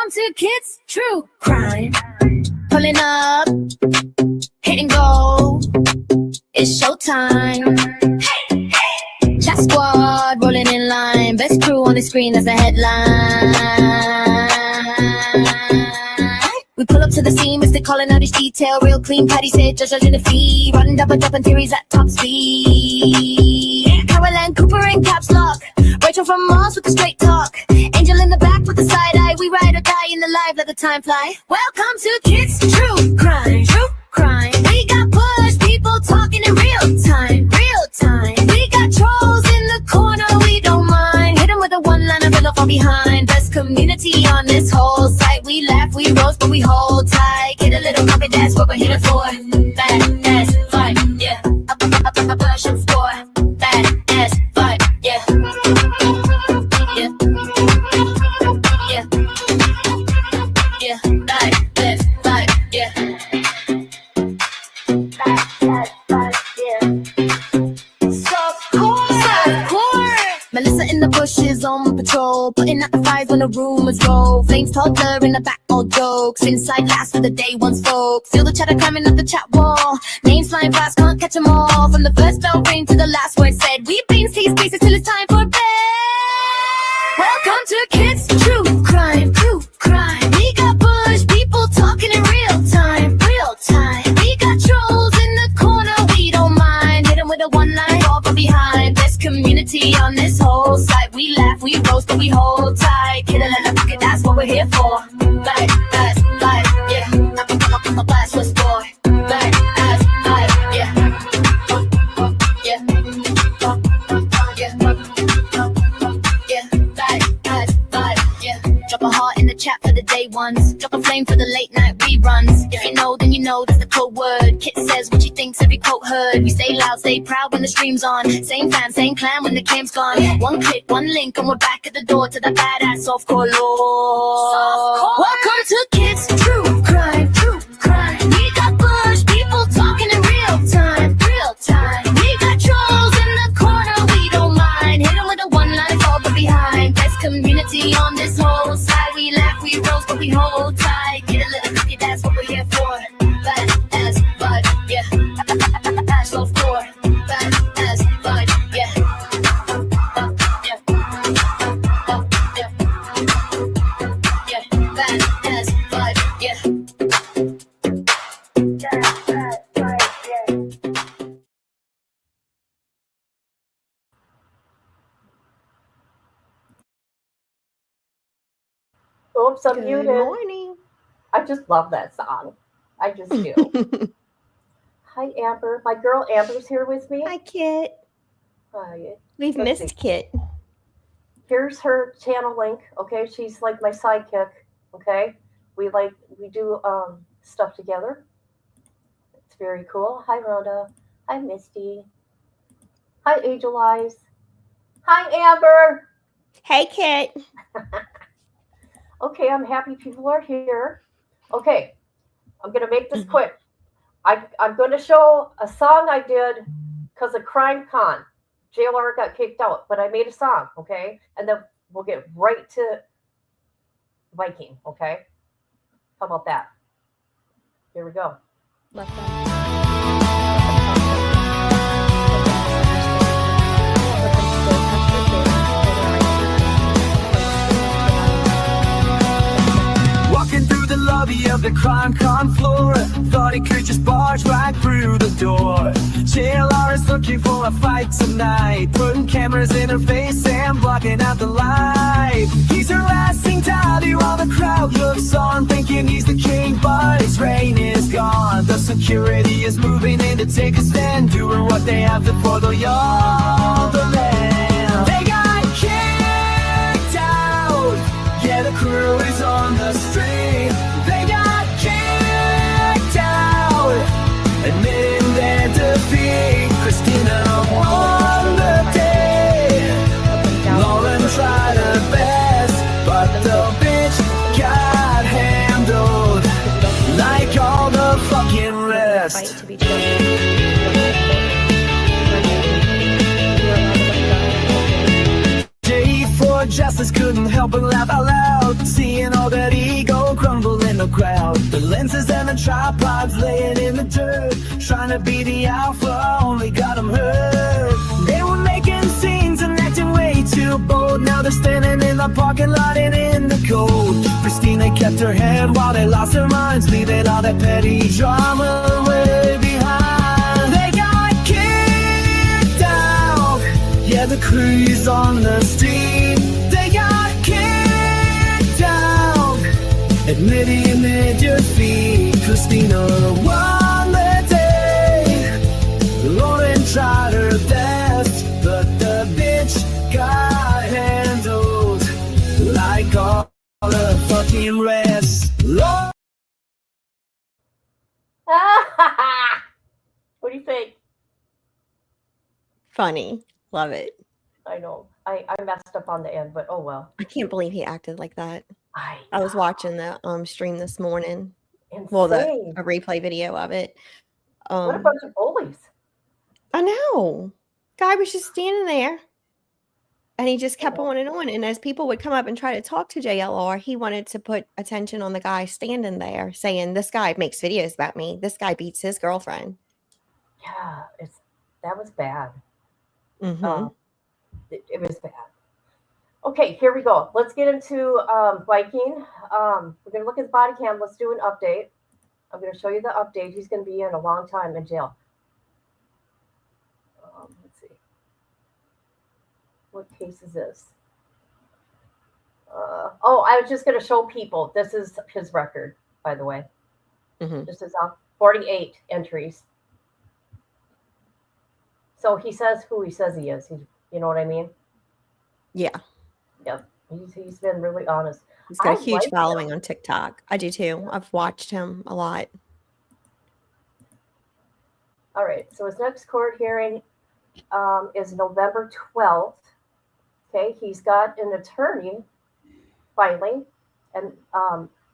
Welcome to Kids True Crime. Pulling up, hit and go. It's showtime. Hey, hey. Chat squad rolling in line. Best crew on the screen as the headline. We pull up to the scene, Mr. calling out each detail. Real clean, Patty said, judging the fee. Running double dropping theories at top speed. Caroline Cooper in caps lock. Rachel from Mars with the straight talk. Angel in the back with the side eye. We ride or die in the live, let the time fly. Welcome to Kids True Crime. True Crime. We got push people talking in real time. Real time. We got trolls in the corner, we don't mind. Hit them with a one-liner, fill from behind. Best community on this whole site. We laugh, we roast, but we hold tight. Get a little coffee, that's what we're here for. Bad ass vibe, yeah. A version for bad ass vibe, yeah. Yeah. Yeah. Yeah. Bad ass vibe, yeah. Bad ass vibe, yeah. Support. Melissa in the bushes on patrol, putting out the fires when the rumors roll. Flames toddler in the back, all jokes. Inside last for the day one's folks. Feel the chatter climbing up the chat wall. Names flying fast, can't catch them all. From the first bell ring to the last word said. We beans these spaces till it's time for bed. Welcome to Kids True Crime. True Crime. We got bush people talking in real time. Real time. We got trolls in the corner, we don't mind. Hit them with a one-line, fall from behind. Best community on this whole site. We laugh, we roast, but we hold tight. Kid a little bucket, that's what we're here for. Bad ass vibe, yeah. I'm a blast was boy. Bad ass vibe, yeah. Yeah. Yeah. Yeah. Bad ass vibe, yeah. Drop a heart in the chat for the day ones. Drop a flame for the late night reruns. If you know, then you know that's the code word. Kit says what she thinks, every quote heard. We stay loud, stay proud when the stream's on. Same fam, same clan when the cam's gone. One click, one link, and we're back at the door to the badass softcore lore. Welcome to Kids True Crime. True Crime. We got bush people talking in real time. Real time. We got trolls in the corner, we don't mind. Hit them with a one-line, fall but behind. Best community on this whole side. We laugh, we roast, but we hold tight. Get a little cookie, that's what we're here for. Bad ass vibe, yeah. Ass off floor. Bad ass vibe, yeah. Yeah. Yeah. Yeah. Bad ass vibe, yeah. Bad ass vibe, yeah. Oops, I'm Good muted. morning. I just love that song. I just do. Hi, Amber. My girl Amber's here with me. Hi, Kit. Hi. We've Let's missed see. Kit. Here's her channel link. Okay, she's like my sidekick. Okay, we do stuff together. It's very cool. Hi, Rhoda. Hi, Misty. Hi, Angel Eyes. Hi, Amber. Hey, Kit. Okay, I'm happy people are here. Okay, I'm going to make this quick. I'm going to show a song I did because of Crime Con. JLR got kicked out, but I made a song, okay? And then we'll get right to Viking, okay? How about that? Here we go. Love that. Walking through the lobby of the Crime Con floor, thought he could just barge right through the door. JLR is looking for a fight tonight, putting cameras in her face and blocking out the light. He's harassing Daddy while the crowd looks on, thinking he's the king, but his reign is gone. The security is moving in to take a stand, doing what they have to for the y'all, the land. They got kicked out, yeah, the crew is on the street. They got kicked out, admitting their defeat. Christina won the day. Lauren tried her best, but the bitch got handled like all the fucking rest. Fight to be chosen. Justice couldn't help but laugh out loud, seeing all that he tripods laying in the dirt, trying to be the alpha, only got them hurt. They were making scenes and acting way too bold. Now they're standing in the parking lot and in the cold. Christina kept her head while they lost their minds, leaving all that petty drama way behind. They got kicked out, yeah, the crew's on the street. They got kicked out, admitting their defeat. Christina won the day. Lauren tried her best, but the bitch got handled like all the fucking rest. What do you think? Funny. Love it. I know. I messed up on the end, but oh well. I can't believe he acted like that. I was watching the stream this morning. insane. Well, a replay video of it. What a bunch of bullies. I know. Guy was just standing there. And he just kept on and on. And as people would come up and try to talk to JLR, he wanted to put attention on the guy standing there saying, this guy makes videos about me. This guy beats his girlfriend. Yeah, that was bad. Mm-hmm. It was bad. Okay, here we go. Let's get into Viking. We're going to look at the body cam. Let's do an update. I'm going to show you the update. He's going to be in a long time in jail. Let's see. What case is this? Oh, I was just going to show people. This is his record, by the way. Mm-hmm. This is 48 entries. So he says who he says he is. You know what I mean? Yeah. Yep. He's been really honest. He's got a huge following on TikTok. I do too. I've watched him a lot. All right. So his next court hearing is November 12th. Okay. He's got an attorney finally, and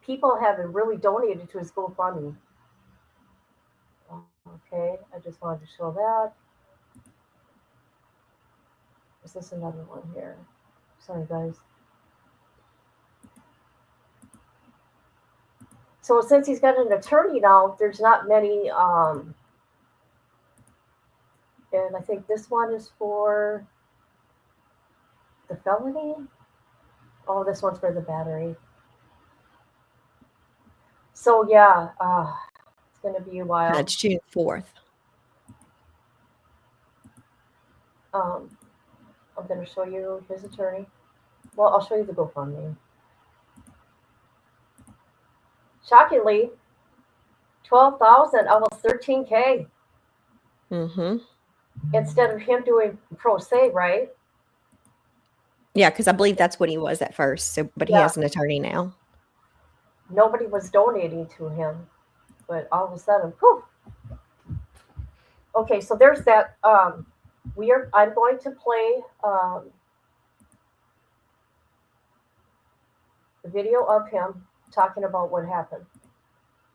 people have really donated to his GoFundMe. Okay. I just wanted to show that. Is this another one here? Sorry, guys. So since he's got an attorney now, there's not many. And I think this one is for the felony. Oh, this one's for the battery. So yeah, it's going to be a while. That's June 4th. I'm going to show you his attorney. Well, I'll show you the GoFundMe. Shockingly, 12,000, almost 13K. Mm-hmm. Instead of him doing pro se, right? Yeah, because I believe that's what he was at first. So, but he has an attorney now. Nobody was donating to him, but all of a sudden, poof. Okay, so there's that. I'm going to play the video of him talking about what happened.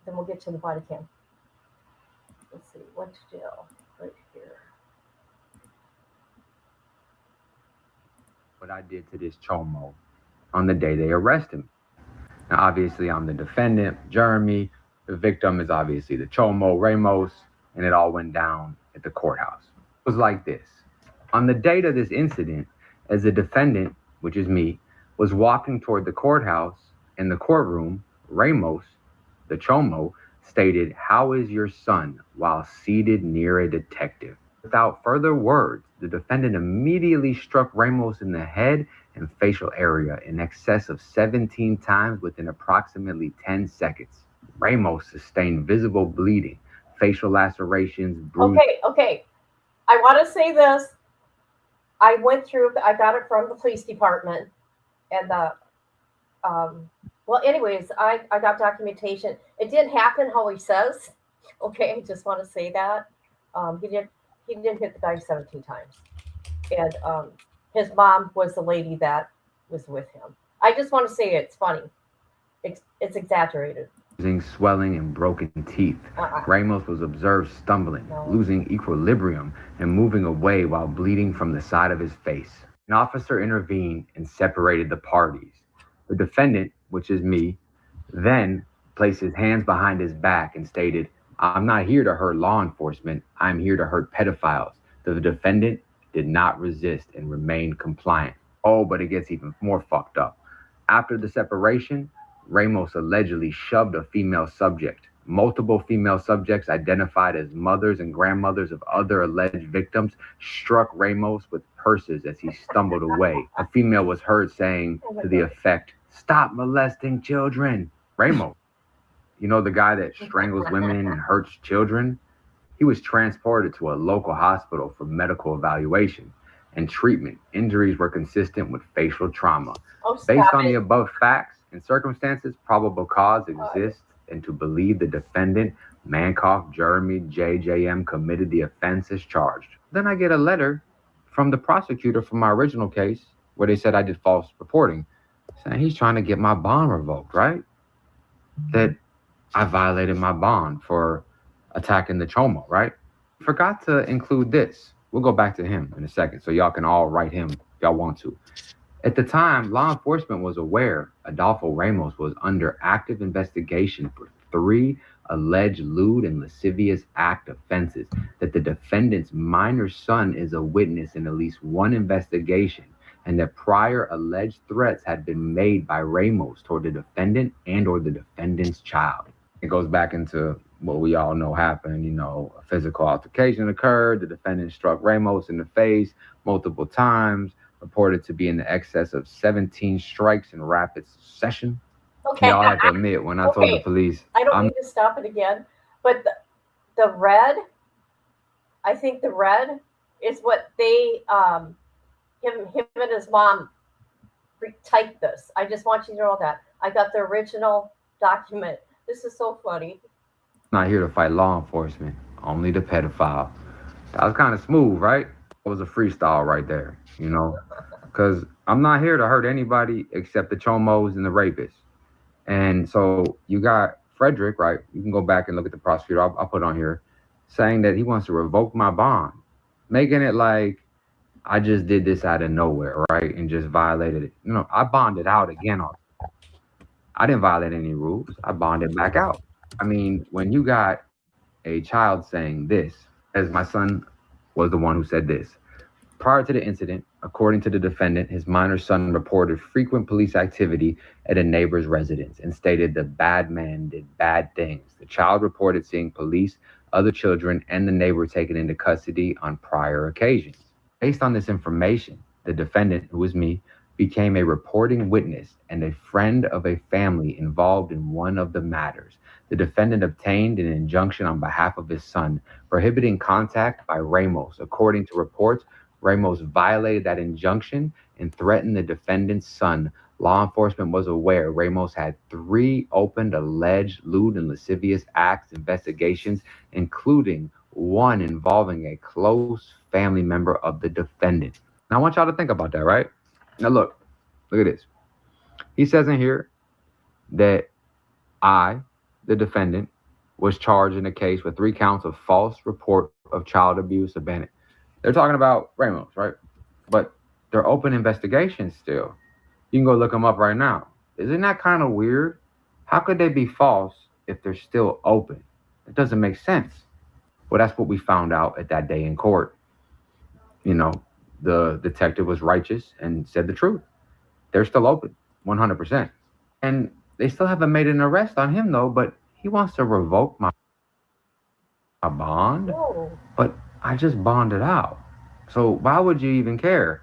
Then we'll get to the body cam. Let's see, went to jail right here. What I did to this chomo on the day they arrested me. Now, obviously, I'm the defendant, Jeremy. The victim is obviously the chomo, Ramos, and it all went down at the courthouse. It was like this. On the date of this incident, as the defendant, which is me, was walking toward the courthouse, in the courtroom, Ramos, the chomo, stated, "How is your son?" while seated near a detective. Without further words, the defendant immediately struck Ramos in the head and facial area in excess of 17 times within approximately 10 seconds. Ramos sustained visible bleeding, facial lacerations, bruises. Okay. I want to say this. I got it from the police department, and well, anyways, I got documentation. It didn't happen how he says. Okay, I just want to say that. He didn't hit the guy 17 times. And his mom was the lady that was with him. I just want to say it's funny. It's exaggerated. Swelling and broken teeth. Ramos was observed stumbling, losing equilibrium, and moving away while bleeding from the side of his face. An officer intervened and separated the parties. The defendant, which is me, then placed his hands behind his back and stated, "I'm not here to hurt law enforcement. I'm here to hurt pedophiles." The defendant did not resist and remained compliant. Oh, but it gets even more fucked up. After the separation, Ramos allegedly shoved a female subject. Multiple female subjects identified as mothers and grandmothers of other alleged victims struck Ramos with purses as he stumbled away. A female was heard saying to the effect, "Stop molesting children." Ramos, you know, the guy that strangles women and hurts children, he was transported to a local hospital for medical evaluation and treatment. Injuries were consistent with facial trauma. Based on the above facts and circumstances, probable cause exists and to believe the defendant, Mankoff Jeremy JJM, committed the offense as charged. Then I get a letter from the prosecutor from my original case where they said I did false reporting, saying he's trying to get my bond revoked, right? That I violated my bond for attacking the Chomo, right? Forgot to include this. We'll go back to him in a second, so y'all can all write him if y'all want to. At the time, law enforcement was aware Adolfo Ramos was under active investigation for 3 alleged lewd and lascivious act offenses, that the defendant's minor son is a witness in at least 1 investigation, and that prior alleged threats had been made by Ramos toward the defendant and or the defendant's child. It goes back into what we all know happened. You know, a physical altercation occurred. The defendant struck Ramos in the face multiple times, reported to be in the excess of 17 strikes in rapid succession. Okay. Y'all have to admit, when I told the police, I don't need to stop it again, but the red, I think the red is what they, him and his mom typed this. I just want you to know that. I got the original document. This is so funny. Not here to fight law enforcement, only the pedophile. That was kind of smooth, right? It was a freestyle right there, you know? Because I'm not here to hurt anybody except the chomos and the rapists. And so you got Frederick, right? You can go back and look at the prosecutor. I'll put on here, saying that he wants to revoke my bond, making it like I just did this out of nowhere, right? And just violated it. You know, I bonded out again. I didn't violate any rules. I bonded back out. I mean, when you got a child saying this, as my son was the one who said this. Prior to the incident, according to the defendant, his minor son reported frequent police activity at a neighbor's residence and stated the bad man did bad things. The child reported seeing police, other children, and the neighbor taken into custody on prior occasions. Based on this information, the defendant, who was me, became a reporting witness and a friend of a family involved in one of the matters. The defendant obtained an injunction on behalf of his son, prohibiting contact by Ramos. According to reports, Ramos violated that injunction and threatened the defendant's son. Law enforcement was aware Ramos had 3 opened alleged lewd and lascivious acts investigations, including one involving a close family member of the defendant. Now, I want y'all to think about that, right? Now, look at this. He says in here that I, the defendant, was charged in a case with 3 counts of false report of child abuse abandonment. They're talking about Ramos, right? But they're open investigations still. You can go look them up right now. Isn't that kind of weird? How could they be false if they're still open? It doesn't make sense. Well, that's what we found out at that day in court. You know, the detective was righteous and said the truth. They're still open, 100%. And they still haven't made an arrest on him, though, but he wants to revoke my bond. Whoa. But I just bonded out. So why would you even care?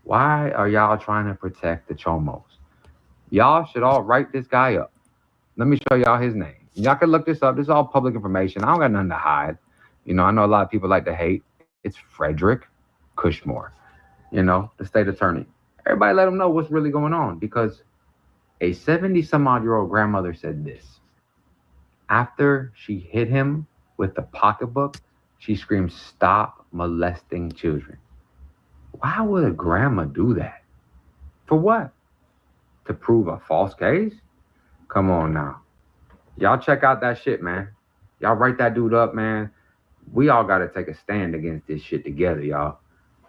Why are y'all trying to protect the chomos? Y'all should all write this guy up. Let me show y'all his name. Y'all can look this up. This is all public information. I don't got nothing to hide. You know, I know a lot of people like to hate. It's Frederick Cushmore, you know, the state attorney. Everybody let him know what's really going on, because a 70-some-odd-year-old grandmother said this. After she hit him with the pocketbook, she screamed, "Stop molesting children." Why would a grandma do that? For what? To prove a false case? Come on now. Y'all check out that shit, man. Y'all write that dude up, man. We all got to take a stand against this shit together, y'all.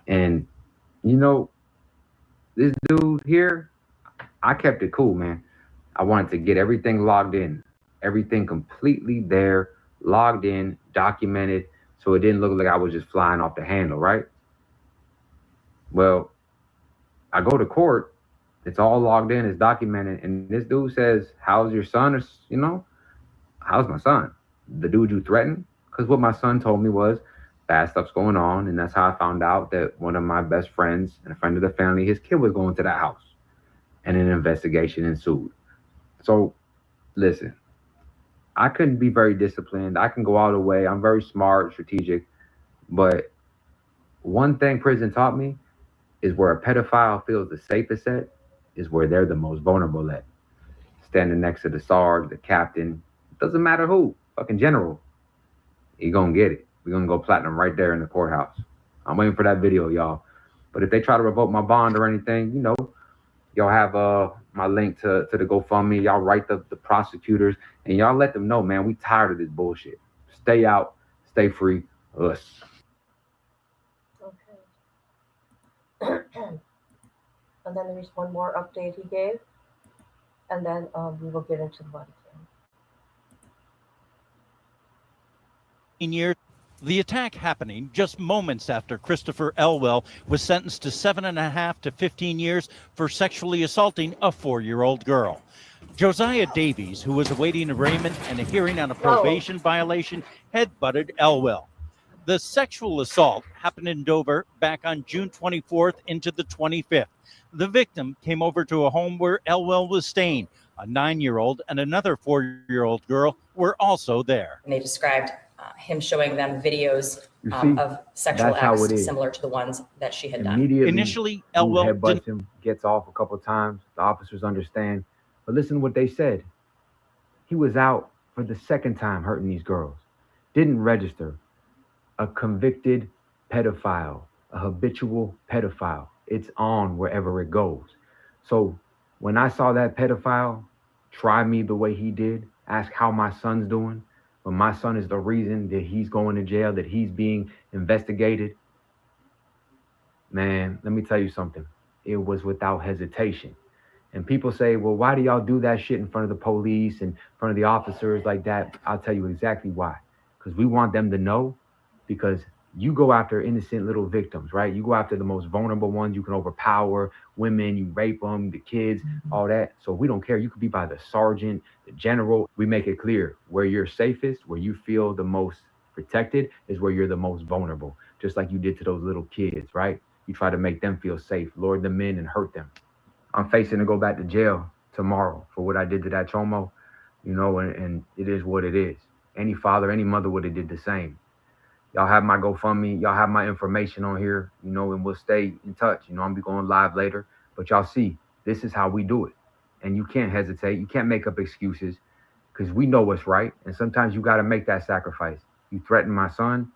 And, you know, this dude here, I kept it cool, man. I wanted to get everything logged in. Everything completely there, logged in, documented, so it didn't look like I was just flying off the handle, right? Well, I go to court, it's all logged in, it's documented, and this dude says, how's your son? Or, how's my son? The dude you threatened? Because what my son told me was bad stuff's going on, and that's how I found out that one of my best friends and a friend of the family, his kid was going to that house, and an investigation ensued. So, listen, I couldn't be very disciplined. I can go all the way. I'm very smart, strategic, but one thing prison taught me is where a pedophile feels the safest at is where they're the most vulnerable at. Standing next to the sarge, the captain, doesn't matter who, fucking general, he gonna get it. We're gonna go platinum right there in the courthouse. I'm waiting for that video, y'all. But if they try to revoke my bond or anything, y'all have my link to the GoFundMe. Y'all write the prosecutors and y'all let them know, man, we tired of this bullshit. Stay out, stay free, us. Okay. And then there's one more update he gave, and then we will get into the Vatican. Years, the attack happening just moments after Christopher Elwell was sentenced to 7.5 to 15 years for sexually assaulting a 4-year-old girl. Josiah Davies, who was awaiting arraignment and a hearing on a probation violation, headbutted Elwell. The sexual assault happened in Dover back on June 24th into the 25th. The victim came over to a home where Elwell was staying. A 9-year-old and another 4-year-old girl were also there. And they described him showing them videos of sexual acts similar to the ones that she had done. Initially, Elwell headbutts him, gets off a couple times. The officers understand. But listen to what they said. He was out for the second time hurting these girls. Didn't register. A convicted pedophile, a habitual pedophile. It's on wherever it goes. So when I saw that pedophile try me the way he did, ask how my son's doing, when my son is the reason that he's going to jail, that he's being investigated, man, let me tell you something. It was without hesitation. And people say, well, why do y'all do that shit in front of the police and in front of the officers like that? I'll tell you exactly why. Because we want them to know, because you go after innocent little victims, right? You go after the most vulnerable ones. You can overpower women, you rape them, the kids, all that. So we don't care. You could be by the sergeant, the general. We make it clear where you're safest, where you feel the most protected is where you're the most vulnerable. Just like you did to those little kids, right? You try to make them feel safe, lure them in and hurt them. I'm facing to go back to jail tomorrow for what I did to that chomo, and it is what it is. Any father, any mother would have did the same. Y'all have my GoFundMe. Y'all have my information on here, and we'll stay in touch. I'll be going live later. But y'all see, this is how we do it. And you can't hesitate. You can't make up excuses because we know what's right. And sometimes you got to make that sacrifice. You threaten my son.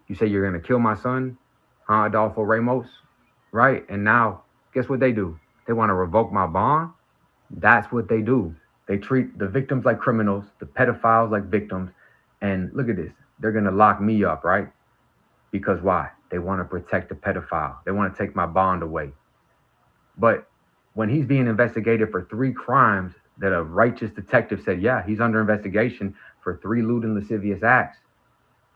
You say you're going to kill my son, huh, Adolfo Ramos, right? And now, guess what they do? They want to revoke my bond. That's what they do. They treat the victims like criminals, the pedophiles like victims. And look at this. They're going to lock me up, right? Because why? They want to protect the pedophile. They want to take my bond away. But when he's being investigated for 3 crimes that a righteous detective said, yeah, he's under investigation for 3 lewd and lascivious acts.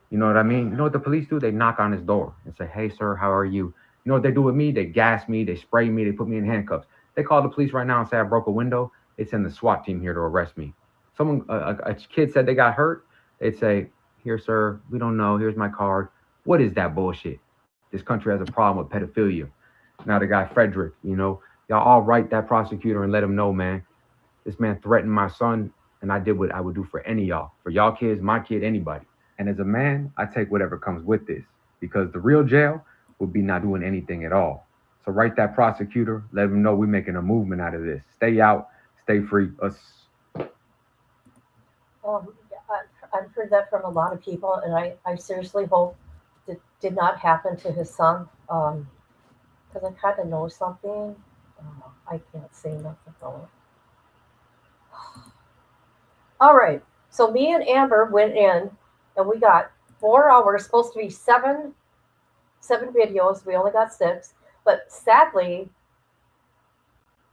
You know what I mean? You know what the police do? They knock on his door and say, hey, sir, how are you? You know what they do with me? They gas me, they spray me, they put me in handcuffs. They call the police right now and say I broke a window. They send the SWAT team here to arrest me. A kid said they got hurt. They'd say, here, sir, we don't know. Here's my card. What is that bullshit? This country has a problem with pedophilia. Now the guy, Frederick, y'all all write that prosecutor and let him know, man. This man threatened my son, and I did what I would do for any of y'all. For y'all kids, my kid, anybody. And as a man, I take whatever comes with this, because the real jail would be not doing anything at all. So write that prosecutor, let him know we're making a movement out of this. Stay out, stay free, us. I've heard that from a lot of people, and I seriously hope that did not happen to his son, because I kind of know something. I can't say nothing about it. All right, so me and Amber went in, and we got 4 hours, supposed to be seven videos. We only got 6, but sadly,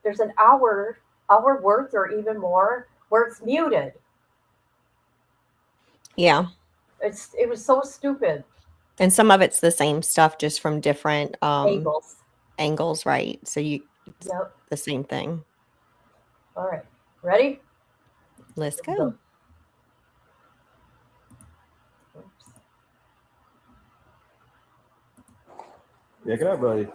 there's an hour worth or even more where it's muted. Yeah. It was so stupid. And some of it's the same stuff, just from different angles, right? So it's the same thing. All right. Ready? Let's go. Yeah, can I have a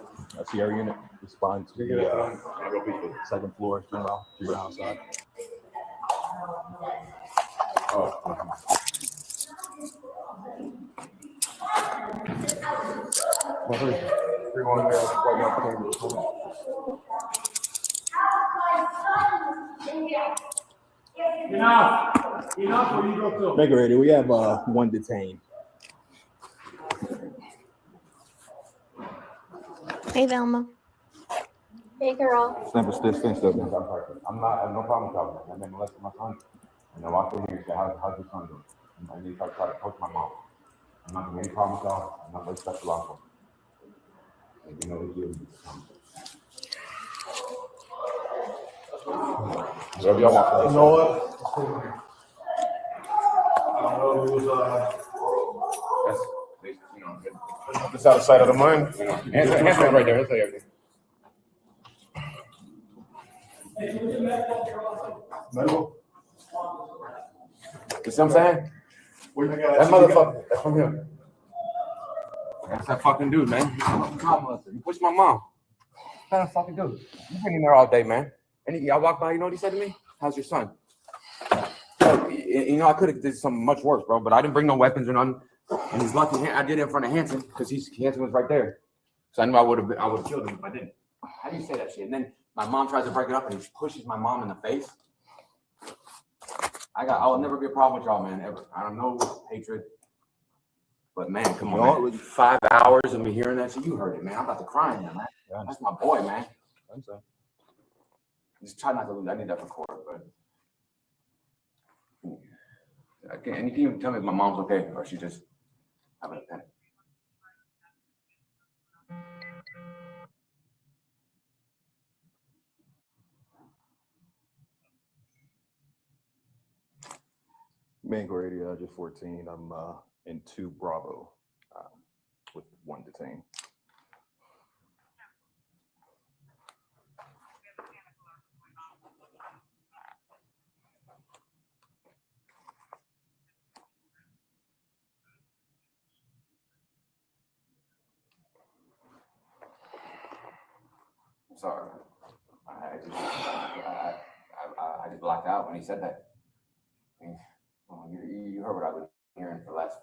CR unit respond to the second floor juvenile outside? Decorated, we have one detained. Hey, Velma. Hey, girl. Stand still. I'm not, I have no problem talking. I've been molesting my son. And I walked in here and said, how's your son doing? And then I try to coach my mom. I'm not having any problem with y'all. I'm not very special also. And you know, he's giving me some. Whatever y'all want. You know what? I don't know if it was That's, you know, just out of sight of the mind. you know, hands right there. He'll tell you everything. Medical? You see what I'm saying? That motherfucker, that's from him. That's that fucking dude, man. He pushed my mom. What kind of fucking dude? You've been in there all day, man. And I walked by, you know what he said to me? How's your son? You know, I could have did something much worse, bro, but I didn't bring no weapons or nothing. And he's lucky I did it in front of Hanson because Hanson was right there. So I knew I would have killed him if I didn't. How do you say that shit? And then my mom tries to break it up and he pushes my mom in the face. I will never be a problem with y'all, man, ever. I don't know hatred. But man, come on, man. 5 hours of me hearing that shit, you heard it, man. I'm about to cry now, man. That's my boy, man. Just try not to lose. I need that for court, but I can't. And you can even tell me if my mom's okay or she just having a panic. Main area, just 14. I'm in 2 Bravo with 1 detained. I'm sorry. I just blacked out when he said that. I mean, you heard what I've been hearing for the last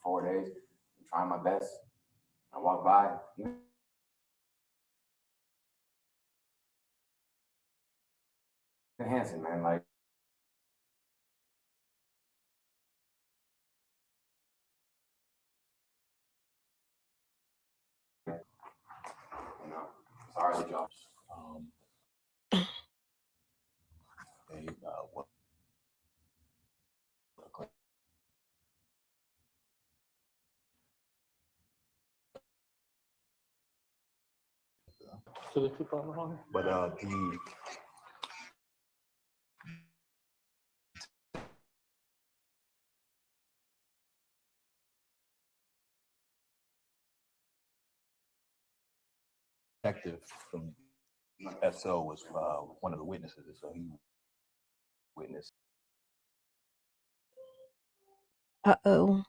4 days. I'm trying my best. I walk by. Hanson, man, like. You know, sorry that y'all. What? But the detective from SO was one of the witnesses, so he witnessed. Uh-oh.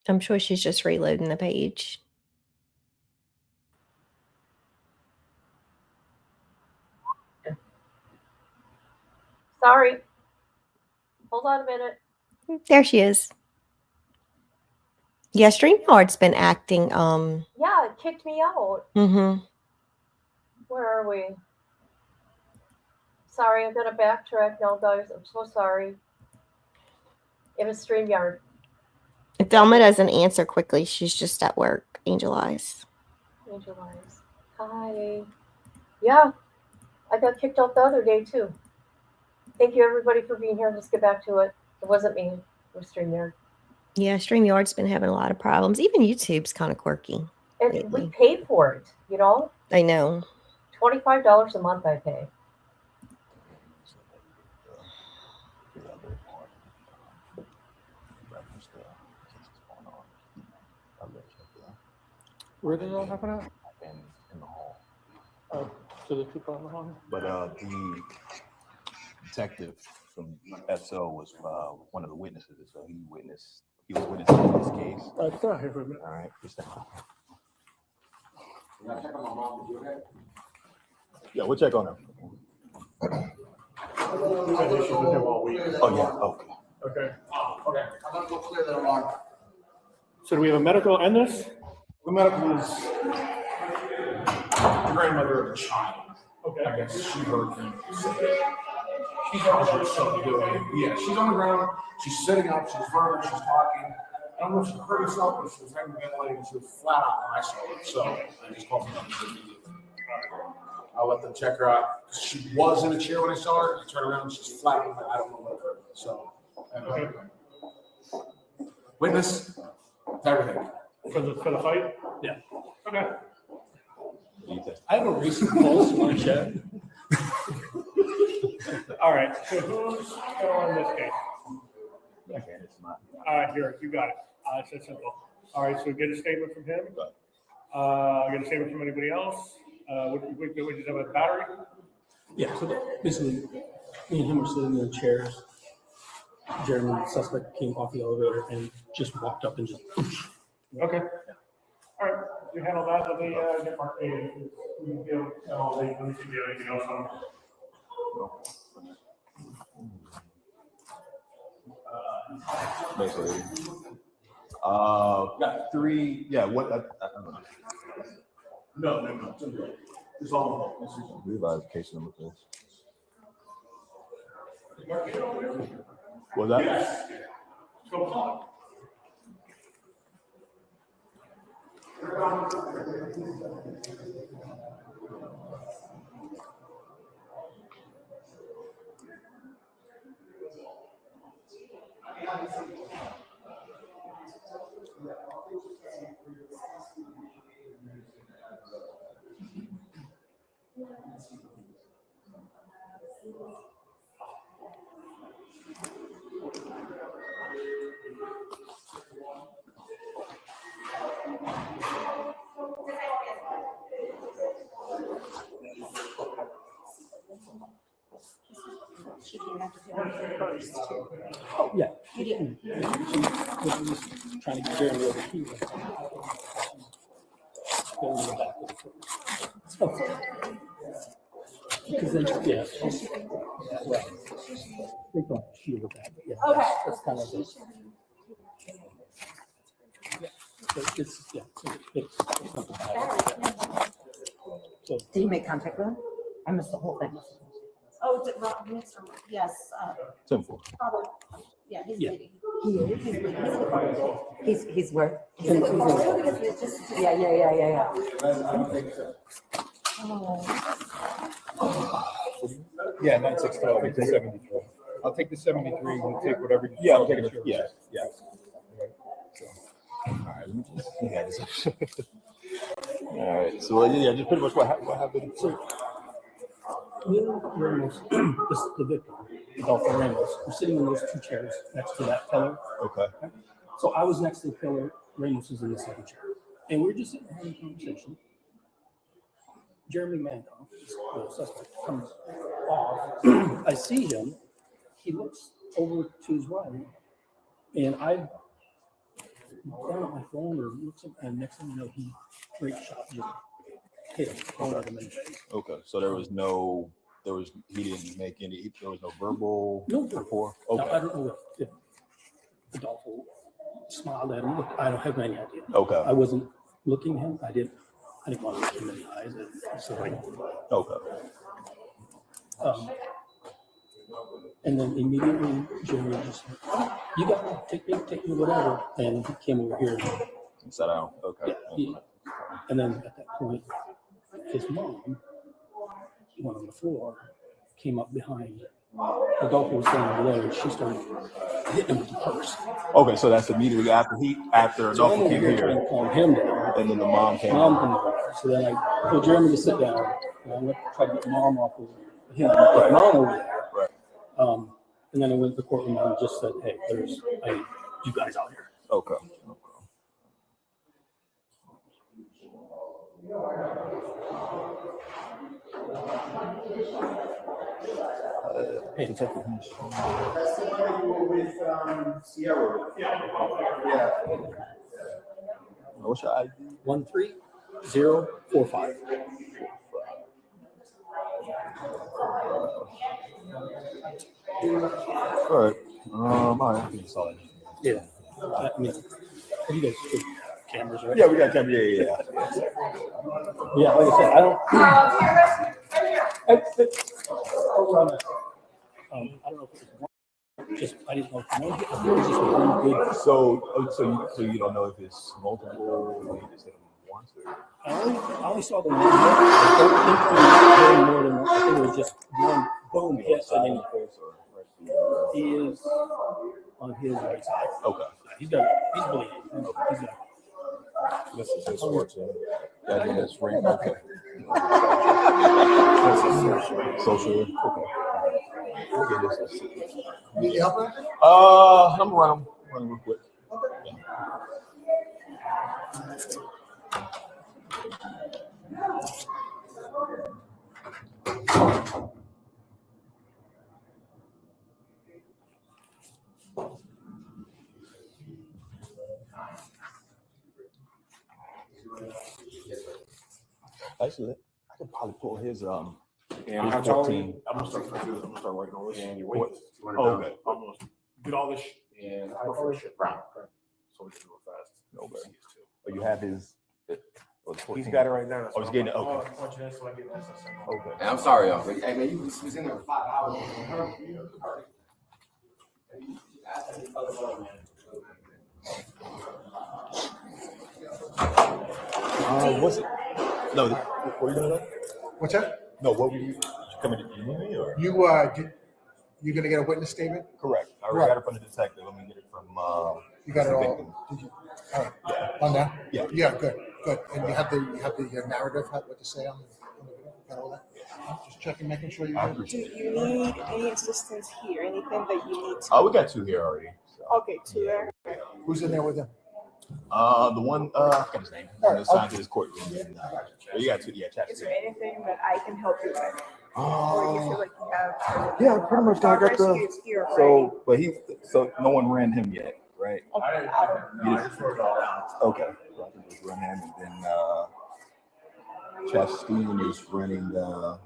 I'm sure she's just reloading the page. Sorry. Hold on a minute. There she is. Yeah, StreamYard's been acting. Yeah, it kicked me out. Mm-hmm. Where are we? Sorry, I'm gonna backtrack now, guys. I'm so sorry. It was StreamYard. If Velma doesn't answer quickly, she's just at work. Angel Eyes. Angel Eyes. Hi. Yeah, I got kicked out the other day too. Thank you, everybody, for being here. Let's get back to it. It wasn't me. It was StreamYard. Yeah, StreamYard's been having a lot of problems. Even YouTube's kind of quirky. And lately. we pay for it, you know? I know. $25 a month I pay. Where did it all happen at? In the hall. So the people in the hall? But the detective from SO was one of the witnesses, so he was witnessing this case. It's not here for a minute. All right, just now. Yeah, we'll check on him. We've had issues with him all week. Oh yeah, okay. Okay. Okay. I'm gonna go clear that alarm. So do we have a medical and this? The medical is the grandmother of the child. Okay. I guess she heard him say she's on something doing. Yeah, she's on the ground. She's sitting up. She's verbal. She's talking. I don't know if she heard herself or she was hyperventilating. She was flat out when I saw her. So I just called her. I'll let them check her out. She was in a chair when I saw her. I turned around. She's flat out. I don't know what occurred. So, okay. Witness, everything. For the fight? Yeah. Okay. I have a recent pulse on chat. All right. So who's going on this case? Here, you got it. It's that simple. All right. So get a statement from him. Get a statement from anybody else. We just have a battery. Yeah. So basically, me and him were sitting in the chairs. Jeremy, the suspect, came off the elevator and just walked up and just. Okay. All right. You handle that. Let me get Mark David. We can deal with all the anything else on. Basically. Got three. Yeah. What? I don't know. No. It's all. Revised case number for this. Was that? Yes. Go on. She came after him first. Oh, yeah. He didn't. She was trying to get Jeremy over here. Going in the back of the foot. Because then, yeah. Right. They don't shield with that, but yeah. Okay. That's kind of it. Yeah. So it's, yeah. It's not bad. So, Did you make contact with him? I missed the whole thing. Oh, Mr. Yes. 10-4. Father. Yeah, he's Yeah. leading. He's where? He's in. Yeah. Yeah, 9612. Take the 73. I'll take the 73. We'll take whatever you. Yeah, I'll take take it. it. Yeah. All right, let me just. Yeah, this. All right. So yeah, just pretty much what happened. So, Will Ramos, the victim, Adolfo Ramos, we're sitting in those two chairs next to that pillar. Okay. So I was next to the pillar, Ramos was in the second chair. And we're just sitting there having a conversation. Jeremy Mandoff, the suspect, comes off. I see him. He looks over to his right. And I down at my phone or looks up, and next thing you know, he straight shot just hit him. Okay. So he didn't make any, there was no verbal rapport? Okay. Now, I don't know if Adolfo smiled at him. Look, I don't have any idea. Okay. I wasn't looking at him. I didn't want to look him in the eyes. Okay. And then immediately Jeremy just said, you got to take me, whatever. And he came over here. And sat down. Okay. Yeah. And then at that point, his mom, went on the floor, came up behind the golfer was standing below, and she started hitting him with the purse. Okay, so that's immediately after So Adolfo I'm came over here trying here, to calm him down. and then the mom came. Mom comes over. So then I told Jeremy to sit down, and I went to try to get mom off of him. Right. Mom over there. Right. And then I went to the courtroom and just said, "Hey, I need you guys out here." Okay. Hey, Detective. What's your ID? 13045. All right. All right. I think it's all I need. Yeah. I mean, you guys good cameras, right? Yeah, we got camera. Yeah. Yeah, like I said, I don't. I don't know if it was one. Just I didn't know if one. I think it was just one good. So you don't know if it's multiple, or you just hit them once, or? I only saw the one hit. I don't think he was doing more than one. I think it was just one boom hit. And then he is on his right side. Okay. He's bleeding. He's got. This is his sports. That is right. Okay. Social. Okay. You need help? I'm running real quick. Actually, I could probably pull his And how tall are you? I'm gonna start writing all this. And your weight. Okay. I'm gonna get all this and I prefer shit brown. So we can do it fast. Okay. Oh, you have his. He's got it right now. Oh, he's getting it. Okay. Okay. Hey, I'm sorry, y'all. Hey, man, you was in there for 5 hours. What's it? No, what were you gonna know? What's that? No, what were you coming to me or? You're gonna get a witness statement? Correct. I already got it from the detective. Let me get it from. You got it all. victim. Did you? All right. On that? Yeah. Yeah. Good. And you have the narrative, what to say on the video. Got all that? Just checking, making sure you. Do you need any assistance here? Anything that you need to? Oh, we got 2 here already. So. Okay, 2 there. Who's in there with him? The one, I forgot his name. One that's signed to his courtroom. You got 2, chat. Is there anything that I can help you with? Or you feel like you have? Yeah, pretty much. I got the. Here, So, but so no one ran him yet, right? Okay. Okay. So I think just run him, and then Chastain is running the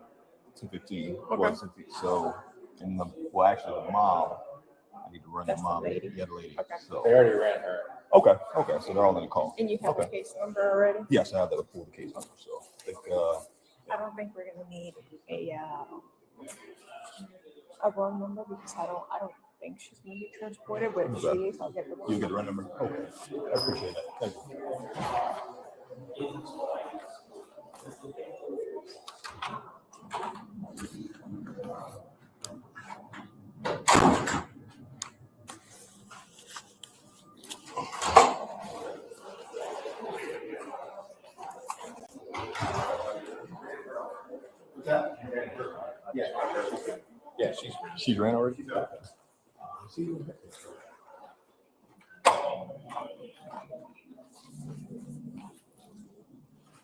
215. Okay. So, and actually the mom. I need to run the mom. The other lady. Okay. So They already ran her. Okay. So they're all in the call. And you have the case number already? Yes, I have that pull the case number. So I think. I don't think we're gonna need a run number because I don't think she's gonna be transported, but if she is, I'll get the run. You get the run number? Okay. I appreciate that. Thank you. Yeah, she ran already.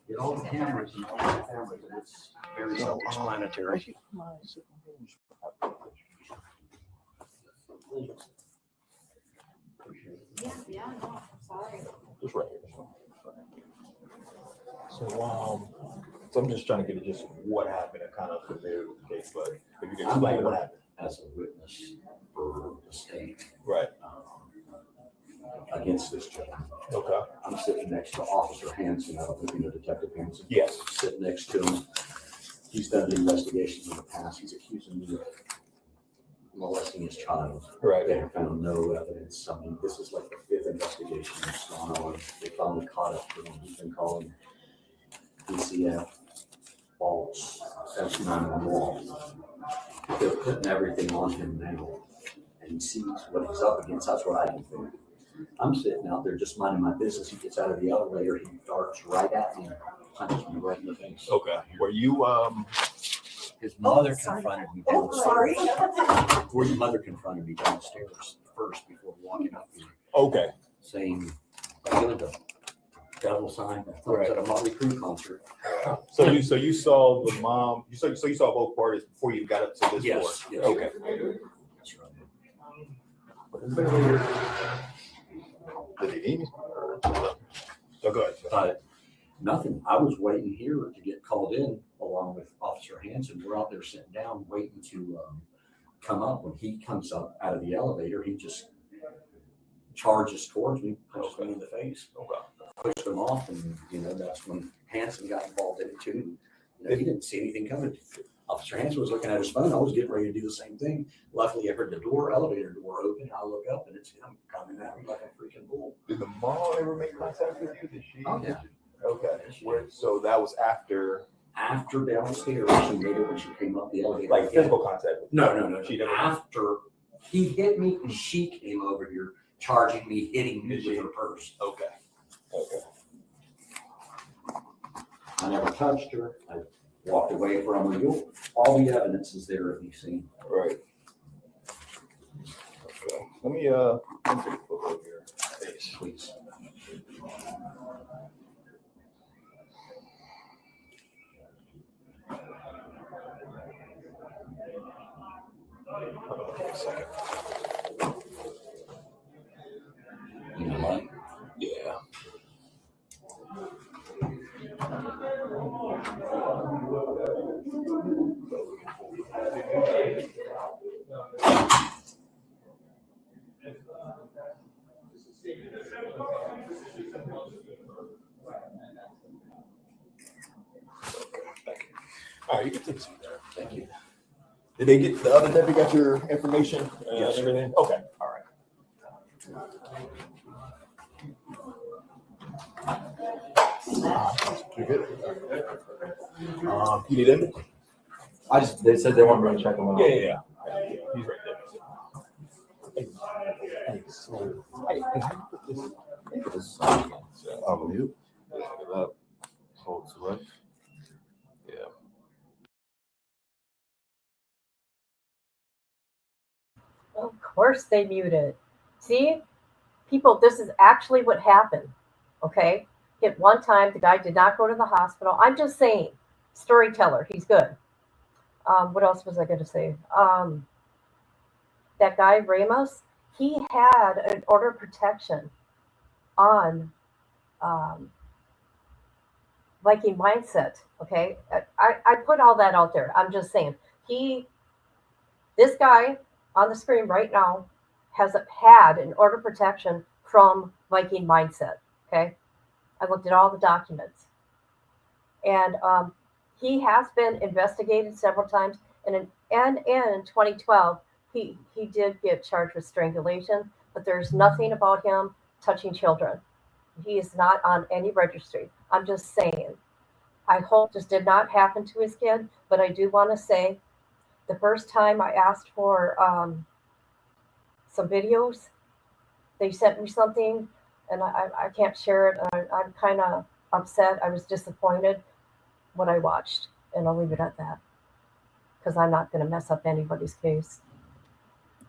Get all the cameras and it's very self-explanatory. Yeah, no, I'm sorry. Just right here. So I'm just trying to get just what happened and kind of familiar with the case, but if you can explain what happened. As a witness for the state. Right. Against this gentleman. Okay. I'm sitting next to Officer Hanson. I don't think you know Detective Hanson. Yes. Sitting next to him. He's done investigations in the past. He's accusing me of molesting his child. Right. They have found no evidence. I mean, this is like the 5th investigation that's gone on. They finally caught up to him. He's been calling DCF false F911. putting everything on him now, and he sees what he's up against. That's what I can think. I'm sitting out there just minding my business. He gets out of the elevator. He darts right at me, punches me right in the face. Okay. Were you His mother confronted me downstairs. His mother confronted me downstairs first before walking up here. Okay. Saying, "Feeling the devil sign." I was at a Motley Crue concert. So you saw the mom. You saw both parties before you got up to this floor. Yes. Okay. That's right. Did he need me? So go ahead. Nothing. I was waiting here to get called in along with Officer Hanson. We're out there sitting down waiting to come up. When he comes up out of the elevator, he just charges towards me, punches me in the face. Pushed him off, and that's when Hanson got involved in it too. He didn't see anything coming. Officer Hanson was looking at his phone. I was getting ready to do the same thing. Luckily, I heard the elevator door open. I look up, and it's him coming at me like a freaking bull. Did the mom ever make contact with you? Did she? Oh, yeah. Okay. So that was after downstairs. She made it when she came up the elevator. Like physical contact with you? No. She never. After he hit me, she came over here, charging me, hitting me with her purse. Okay. I never touched her. I walked away from her. All the evidence is there at the scene. Right. Okay. Let me take a look over here. Face, please. Okay, a second. You know what? Yeah. All right, you can take a seat there. Thank you. Did they get the other deputy got your information? Yes. Everything? Okay. All right. You're good. You need him? They said they wanted me to check him out. Yeah. He's right there. Hey, so this on mute. Pick it up. Hold select. Yeah. Of course they muted. See, people, this is actually what happened. Okay. At one time, the guy did not go to the hospital. I'm just saying, storyteller, he's good. What else was I going to say? That guy, Ramos, he had an order of protection on Viking Mindset. Okay. I put all that out there. I'm just saying, this guy on the screen right now has had an order of protection from Viking Mindset. Okay. I looked at all the documents, and he has been investigated several times. And in 2012, he did get charged with strangulation, but there's nothing about him touching children. He is not on any registry. I'm just saying. I hope this did not happen to his kid, but I do want to say, the first time I asked for some videos, they sent me something, and I can't share it. I'm kind of upset. I was disappointed what I watched, and I'll leave it at that, because I'm not going to mess up anybody's case.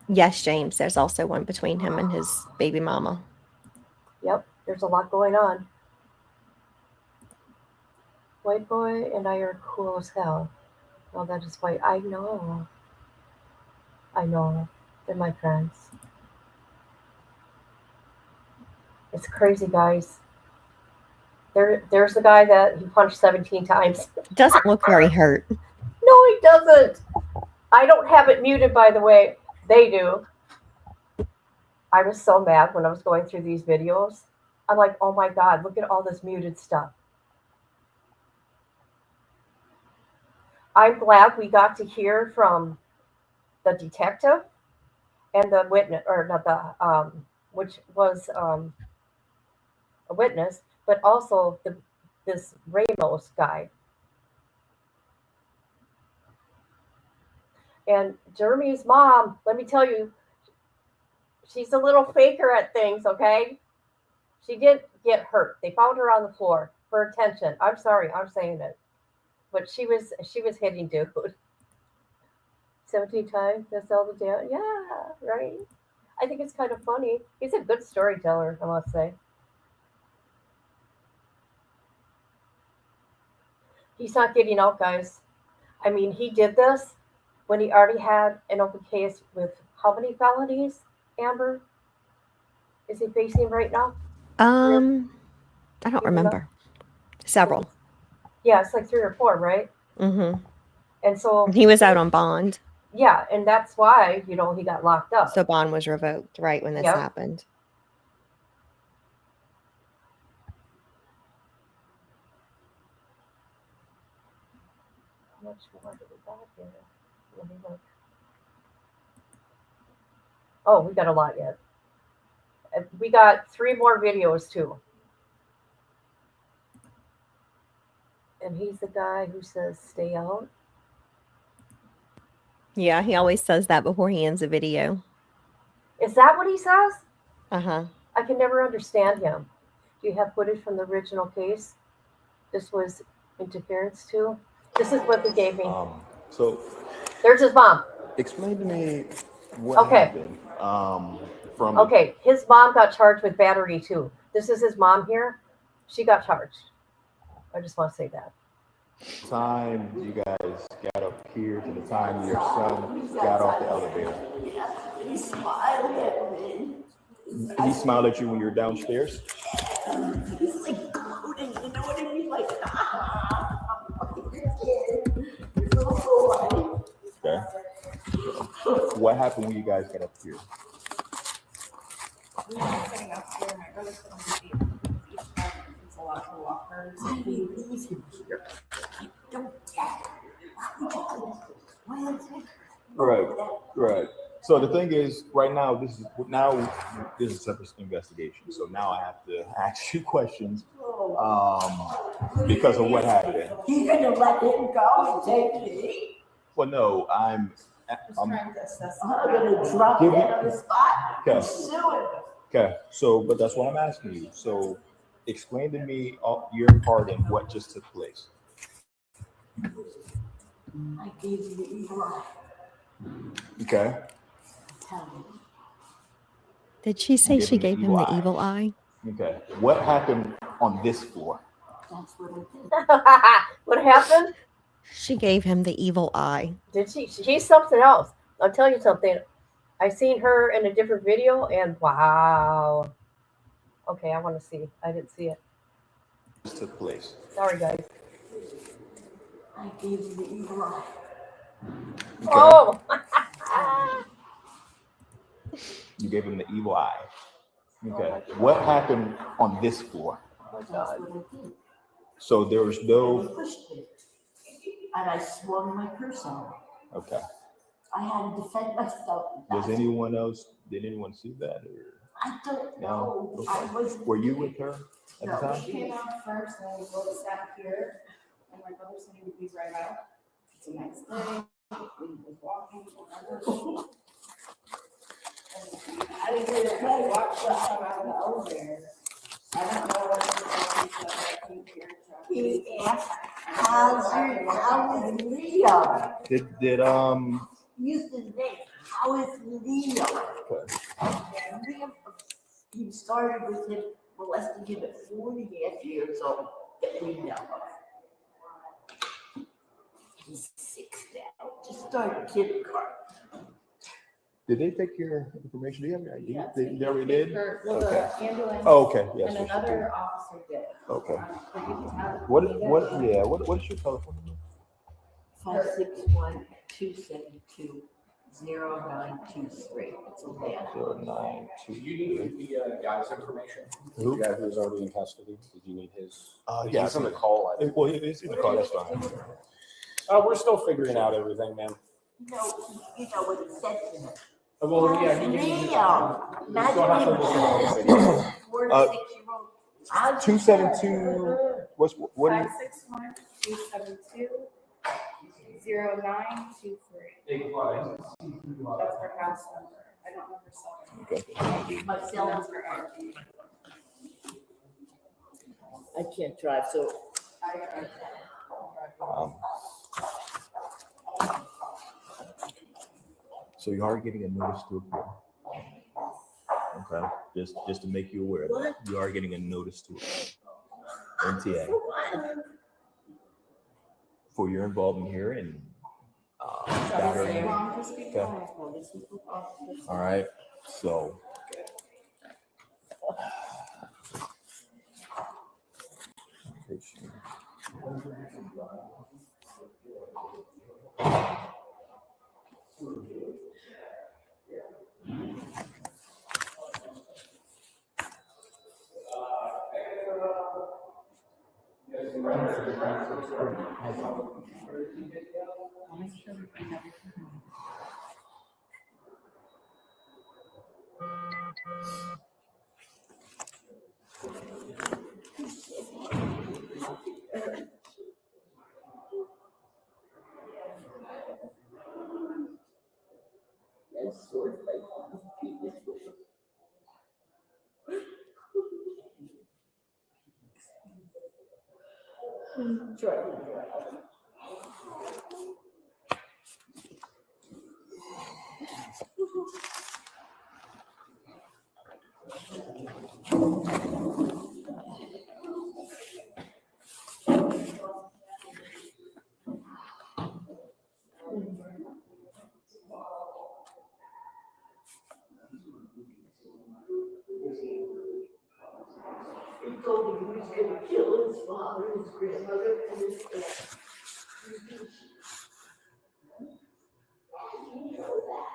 Yes, James, there's also one between him and his baby mama. Yep, there's a lot going on. White boy and I are cool as hell. Well, that is white. I know. They're my friends. It's crazy, guys. There's the guy that he punched 17 times. Doesn't look very hurt. No, he doesn't. I don't have it muted, by the way. They do. I was so mad when I was going through these videos. I'm like, oh my God, look at all this muted stuff. I'm glad we got to hear from the detective and the witness, or not the, which was a witness, but also this Ramos guy. And Jeremy's mom, let me tell you, she's a little faker at things, okay? She did get hurt. They found her on the floor for attention. I'm sorry, I'm saying it. But she was hitting dude. 17 times, that's all the damn. Yeah, right. I think it's kind of funny. He's a good storyteller, I must say. He's not getting out, guys. I mean, he did this when he already had an open case with how many felonies, Amber? Is he facing right now? I don't remember. Several. Yeah, it's like 3 or 4, right? Mm-hmm. And so he was out on bond. Yeah, and that's why, he got locked up. So bond was revoked right when this happened. How much more do we got here? Let me look. Oh, we got a lot yet. We got 3 more videos too. And he's the guy who says, stay out. Yeah, he always says that before he ends a video. Is that what he says? Uh-huh. I can never understand him. Do you have footage from the original case? This was interference too. This is what they gave me. So there's his mom. Explain to me what happened. Okay, his mom got charged with battery too. This is his mom here. She got charged. I just want to say that. Time you guys got up here to the time your son got off the elevator. He smiled at me. He smiled at you when you were downstairs? He's like gloating, you know what I mean? Like, okay. What happened when you guys got up here? We were sitting up here, my brother put on the seat. Each time it's a lot to walk her. So he leaves him here. Don't Right. So the thing is, right now, this is a separate investigation. So now I have to ask you questions because of what happened. You gonna let him go and take me? Well, no, I'm gonna drop dead on the spot. Okay. Suing. Okay. So, but that's what I'm asking you. So, explain to me your part in what just took place. I gave you the evil eye. Okay. Did she say she gave him the evil eye? Okay. What happened on this floor? That's what I did. What happened? She gave him the evil eye. Did she? She's something else. I'll tell you something. I seen her in a different video and wow. Okay, I want to see. I didn't see it. This took place. Sorry, guys. I gave you the evil eye. Okay. Oh! You gave him the evil eye. Okay. What happened on this floor? Oh, God. So there was no. He pushed me, and I swung my purse on. Okay. I had to defend myself. Did anyone see that? Or? I don't No. know. I was. Were you with her at the time? She came out first, and we both sat here, and my brother said he would be right out. It's a nice day. We was walking. I didn't really watch the come out of the elevator. I don't know what He asked, how is Leo? Did Use his name. How is Leo? Okay. And Leo, he started with him molesting him at 40 years old that we know of. He's 6 now. Just started kindergarten. Did they take your information? Do you have any idea? They already did? the ambulance. Oh, okay. Yes. And another officer did. Okay. But you can have- What is your telephone number? 561-272-0923. It's a man. 0923. You need the guy's information. Who? The guy who's already in custody. Did you need his? Yeah, He's on the call. Well, it's in the call. That's fine. We're still figuring out everything, man. You know what he said to him. Well, yeah, Leo, you imagine him, 4 to 6 year old. 272. What? 561-272-0923. 0923. That's her house number. I don't know her cell phone. Okay. My cell That's her ID. I can't drive, so. So you are getting a notice to appear. Okay, just to make you aware of that. You are getting a notice to appear. NTA. For your involvement here and battery. Okay. All right, so. He told me he was gonna kill his father, his grandmother, and his aunt. You know that.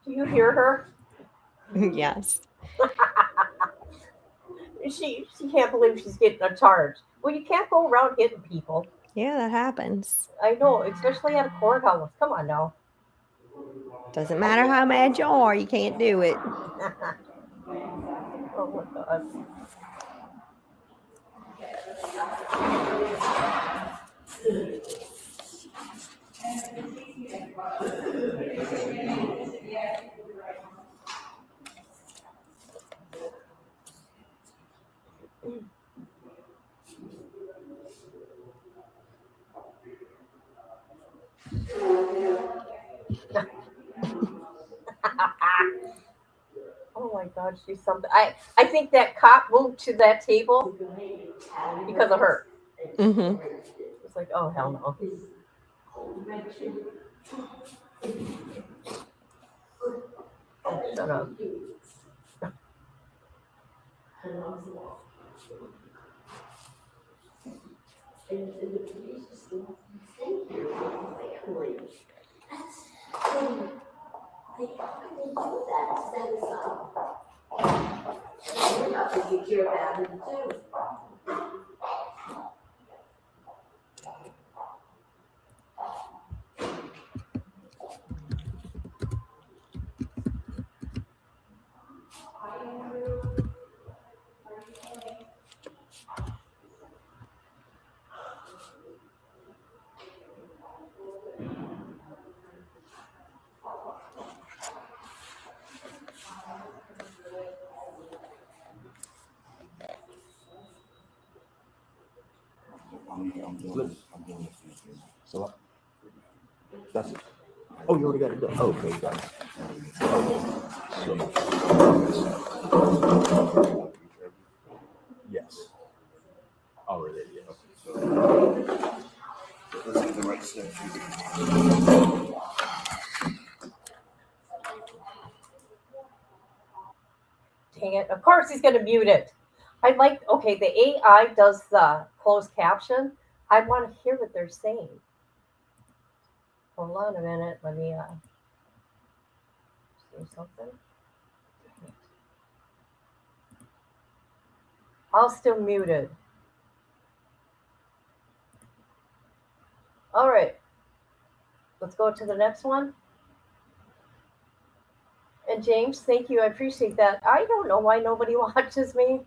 Do you hear her? Yes. She can't believe she's getting a charge. Well, you can't go around hitting people. Yeah, that happens. I know, especially at a courthouse. Come on now. Doesn't matter how mad you are, you can't do it. Oh my God. Oh my God, she's something. I think that cop moved to that table because of her. Mm-hmm. It's like, oh hell no. Oh, shut up. So that's it. Oh, you already got it done. Oh, okay, got it. Yes. Already, yes. So, this is the right step. Dang it. Of course he's going to mute it. I'd like, okay, the AI does the closed caption. I want to hear what they're saying. Hold on a minute. Let me say something. I'll still muted. All right. Let's go to the next one. And James, thank you. I appreciate that. I don't know why nobody watches me.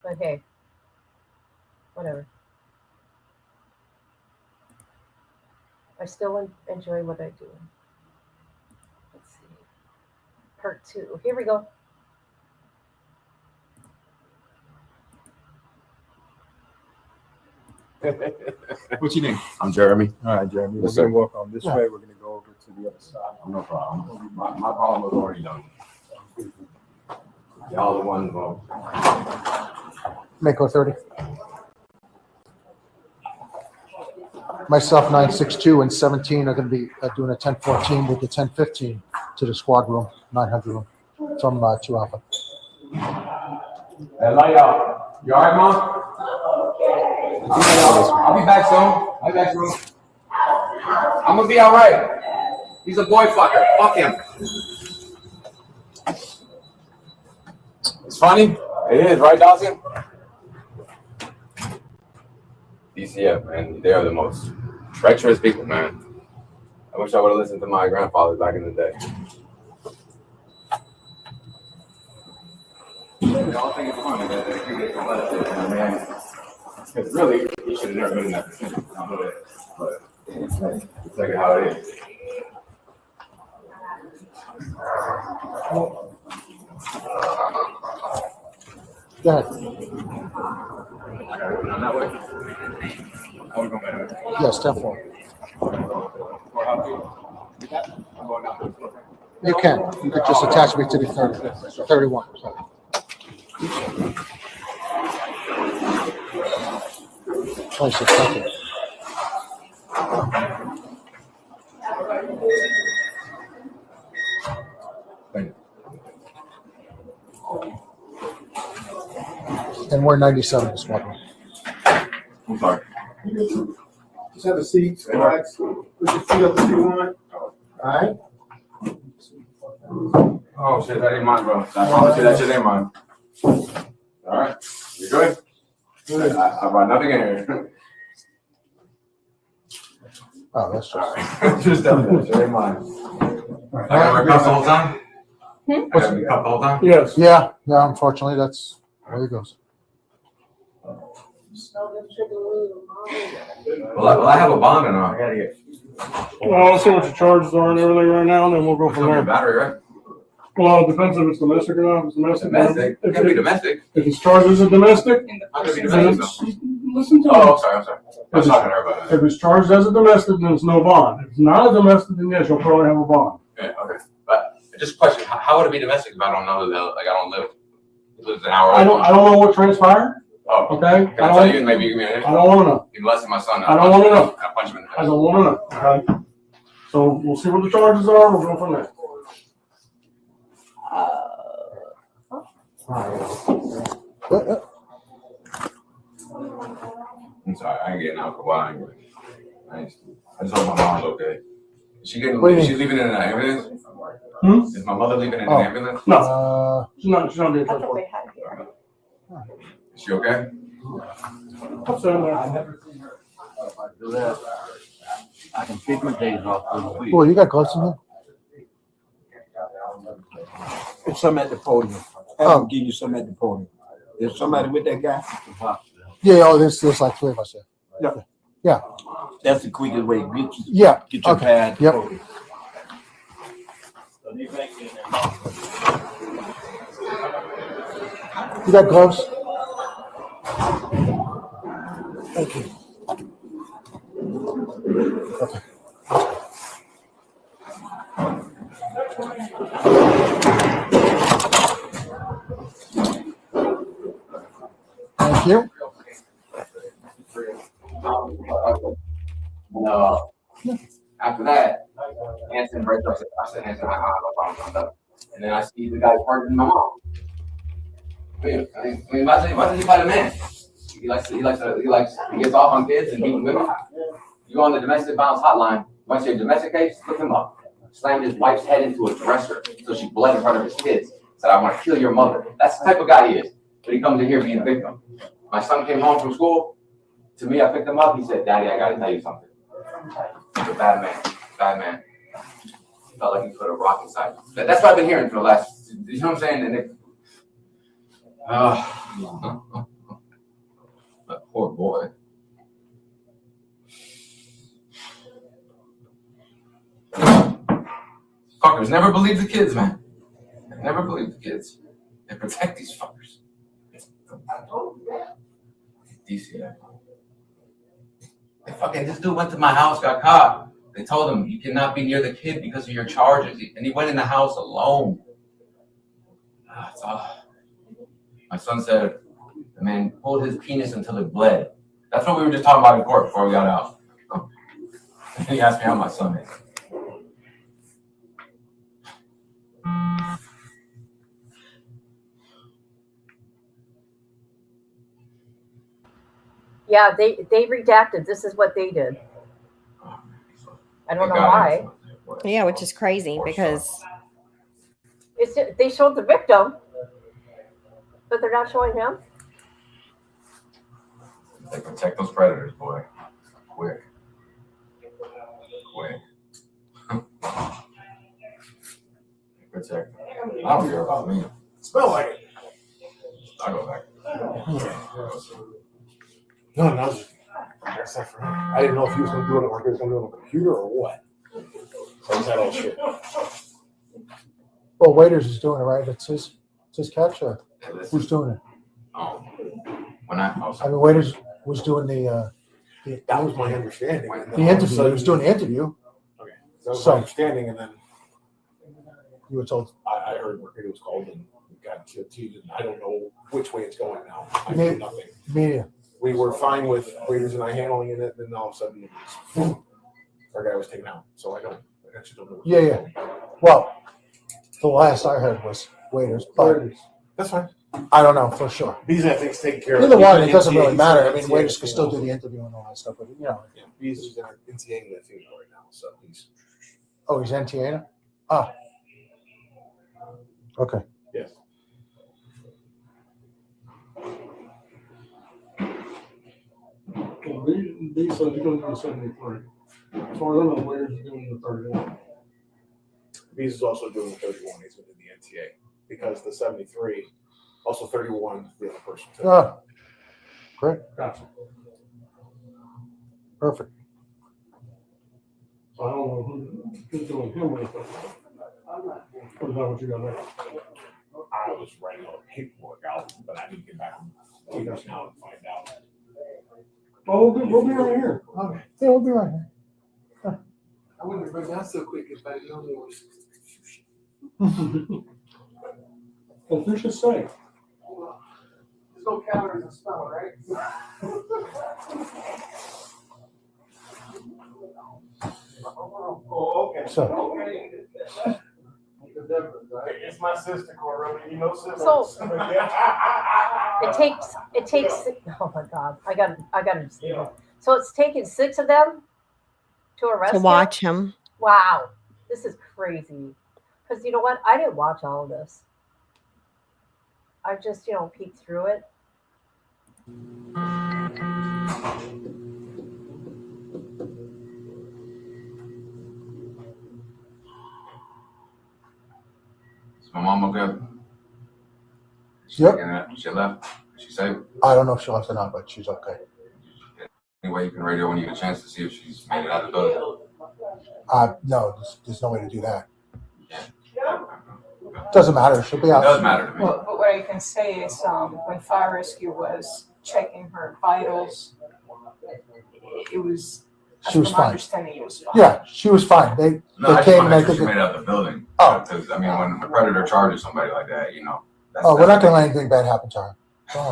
But hey, whatever. I still enjoy what I do. Let's see. Part 2. Here we go. What's your name? I'm Jeremy. All right, Jeremy. Yes, We're going sir. to walk on this way. We're going to go over to the other side. No problem. My problem was already done. Y'all the ones involved. Mako 30. Myself, 962 and 17 are going to be doing a 1014 with the 1015 to the squad room, 900 room from 2 Alpha. Hey, love y'all. You all right, Mom? I'll be back soon. I'm gonna be all right. He's a boy fucker. Fuck him. It's funny. It is, right, Dawson? DCF, man. They are the most treacherous people, man. I wish I would have listened to my grandfather back in the day. They all think it's funny that they think it's molested, man. Because really, he should have never been in that position. I know that. But it's like how it is. Go ahead. Yes, 10-4. You can. You could just attach me to the 30, 31. Sorry. Thank you. And we're 97 this morning. I'm sorry. Just have a seat, relax, put your feet up if you want. All right. Oh shit, that ain't mine, bro. I promise you that shit ain't mine. All right, you good? Good. I brought nothing in here. Oh, that's just. Just tell me that shit ain't mine. I gotta wear cuffs the whole time? I gotta be cuffed the whole time? Yes. Yeah, unfortunately, that's where it goes. Well, I have a bond or not? Well, let's see what your charges are and everything right now, and then we'll go from there. Battery, right? Well, it depends if it's domestic or not. If it's domestic. Domestic? It can't be domestic. If it's charged as a domestic, How can it be domestic? listen to me. Oh, I'm sorry. I was talking to her about that. If it's charged as a domestic, then it's no bond. If it's not a domestic, then yes, you'll probably have a bond. Yeah, okay. But just a question, how would it be domestic if I don't know that, like, I don't live, he lives an hour away? I don't know what transpired. Oh, okay. Can I tell you and maybe you give me an I don't want to know. He molested my son. I don't want to know. I punch him in the face. I don't want to know. Okay. So we'll see what the charges are. We'll go from there. I'm sorry, I ain't getting out for a while anyway. I just hope my mom's okay. Is she getting? What do you Is she mean? leaving in an ambulance? Is my mother leaving in an ambulance? No. She's not being transported. Is she okay? What's in there? I've never seen her. If I do that, I can take my days off this week. Boy, you got gloves in here? There's some at the podium. I'll give you some at the podium. There's somebody with that guy? Yeah, there's like 3 of us here. Yeah. Yeah. That's the quickest way. Get Yeah. your Okay. pad. Yep. You got gloves? Thank you. Okay. Thank you. After that, Anson breaks up. I said, Anson, I have no problem. And then I see the guy parking my mom. I mean, why does he fight a man? He gets off on kids and beating women. You go on the domestic violence hotline. Once you're a domestic case, look him up. Slammed his wife's head into a dresser so she bled in front of his kids. Said, I want to kill your mother. That's the type of guy he is. But he comes in here being a victim. My son came home from school. To me, I picked him up. He said, Daddy, I got to tell you something. He's a bad man. Bad man. Felt like he put a rock inside. That's what I've been hearing for the last, you know what I'm saying? And it, that poor boy. Fuckers never believe the kids, man. They never believe the kids. They protect these fuckers. DC. This dude went to my house, got caught. They told him, you cannot be near the kid because of your charges. And he went in the house alone. My son said, the man pulled his penis until it bled. That's what we were just talking about in court before we got out. And he asked me how my son is. Yeah, they redacted. This is what they did. I don't know why. Yeah, which is crazy because they showed the victim, but they're not showing him. They protect those predators, boy. Quick. Protect them. I don't care about me. Smell like it. I'll go back. No, that's not for him. I didn't know if he was going to do it or he was going to do it on a computer or what. So he's had all shit. Well, Waiters is doing it, right? It's his catch, or who's doing it? I mean, Waiters was doing the that was my understanding. The interview. He was doing the interview. Okay. That was my understanding, and then you were told. I heard where it was called and got teased, and I don't know which way it's going now. I know nothing. Media. We were fine with Waiters and I handling it, and then all of a sudden our guy was taken out. So I actually don't know. Yeah. Well, the last I heard was Waiters, but that's fine. I don't know for sure. These I think is taken care of. Either one, it doesn't really matter. I mean, Waiters can still do the interview and all that stuff, but he's NTAing that thing right now, so he's. Oh, he's NTAing it? Ah. Okay. Yes. Well, they said they're going to do 73. As far as I know, Waiters is doing the 31. Bees is also doing the 31. He's within the NTA because the 73, also 31, the other person. Ah. Great. Gotcha. Perfect. So I don't know who's doing him with it. What is that what you got there? I was writing all the paperwork out, but I didn't get back on Waiters now and find out. Oh, we'll be right here. Okay. Yeah, we'll be right here. I wouldn't have been down so quick if I known there was confusion. Well, you should say. There's no calories in smell, right? Oh, okay. So. It's my sister, Cora. You know, sister. So it takes. Oh my God, I got to see it. So it's taken 6 of them to arrest to watch him. Wow, this is crazy. Because you know what? I didn't watch all of this. I just peeked through it. My mom okay? Yep. She left. She safe. I don't know if she left or not, but she's okay. Anyway, you can radio when you get a chance to see if she's made it out of the building. No, there's no way to do that. Doesn't matter. She'll be out. It does matter to me. Well, but what I can say is when fire rescue was checking her vitals, it was. She was fine. Understanding it was fine. Yeah, she was fine. They came and I think she made it out of the building. Oh, because I mean, when a predator charges somebody like that, we're not going to let anything bad happen to her. Come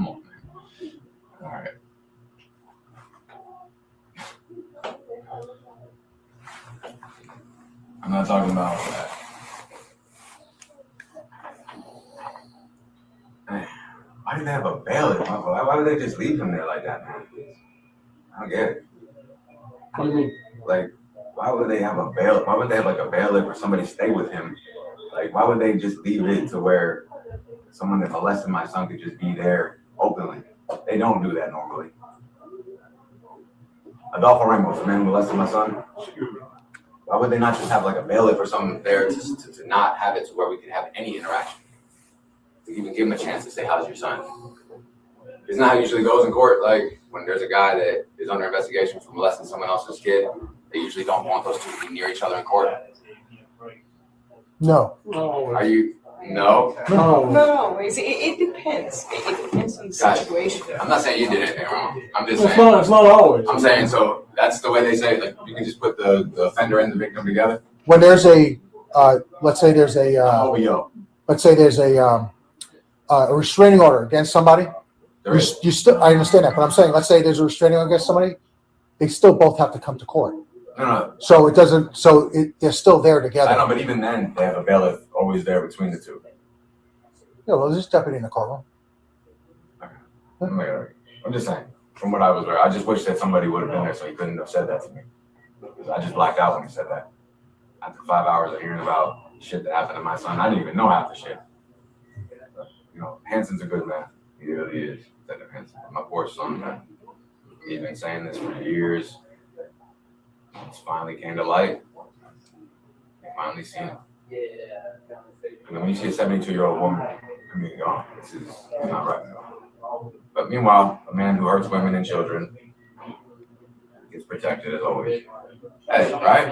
on, man. All right. I'm not talking about that. Why do they have a bailiff? Why would they just leave him there like that, man? I don't get it. What do you mean? Like, why would they have a bailiff? Why would they have like a bailiff or somebody stay with him? Like, why would they just leave it to where someone that molested my son could just be there openly? They don't do that normally. Adolfo Ramos, the man who molested my son. Why would they not just have like a bailiff or something there to not have it to where we can have any interaction? To even give him a chance to say, how's your son? Isn't that how it usually goes in court? Like, when there's a guy that is under investigation for molesting someone else's kid, they usually don't want those two to be near each other in court. No. Are you? No? No, it depends. It depends on the situation. I'm not saying you did anything wrong. I'm just It's saying. not always. I'm saying, so that's the way they say it. Like, you can just put the offender and the victim together. When there's a, let's say there's a, let's say there's a restraining order against somebody. You still, I understand that, but I'm saying, let's say there's a restraining order against somebody, they still both have to come to court. No. So it doesn't. So they're still there together. I know, but even then, they have a bailiff always there between the two. Yeah, well, there's just deputy in the courtroom. I'm just saying, from what I was there, I just wish that somebody would have been there so he couldn't have said that to me. Because I just blacked out when he said that. After 5 hours of hearing about shit that happened to my son, I didn't even know half the shit. But, you know, Hanson's a good man. He really is. My poor son, man. He's been saying this for years. It's finally came to light. You finally seen it. I mean, when you see a 72-year-old woman, I mean, this is not right. But meanwhile, a man who hurts women and children gets protected as always. Hey, right?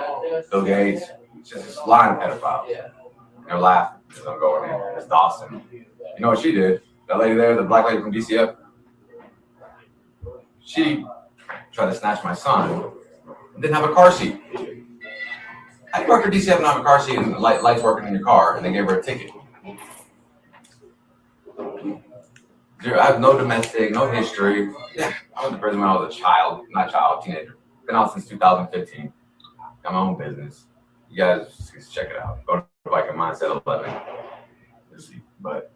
Bill Gates, it's just a line of pedophiles. And they're laughing because I'm going in. It's Dawson. You know what she did? That lady there, the black lady from DCF, she tried to snatch my son and didn't have a car seat. How do you work for DCF and have a car seat and the lights working in your car, and they gave her a ticket? Dude, I have no domestic, no history. Yeah, I went to prison when I was a teenager. Been out since 2015. Got my own business. You guys just check it out. Go to Viking Mindset 11. But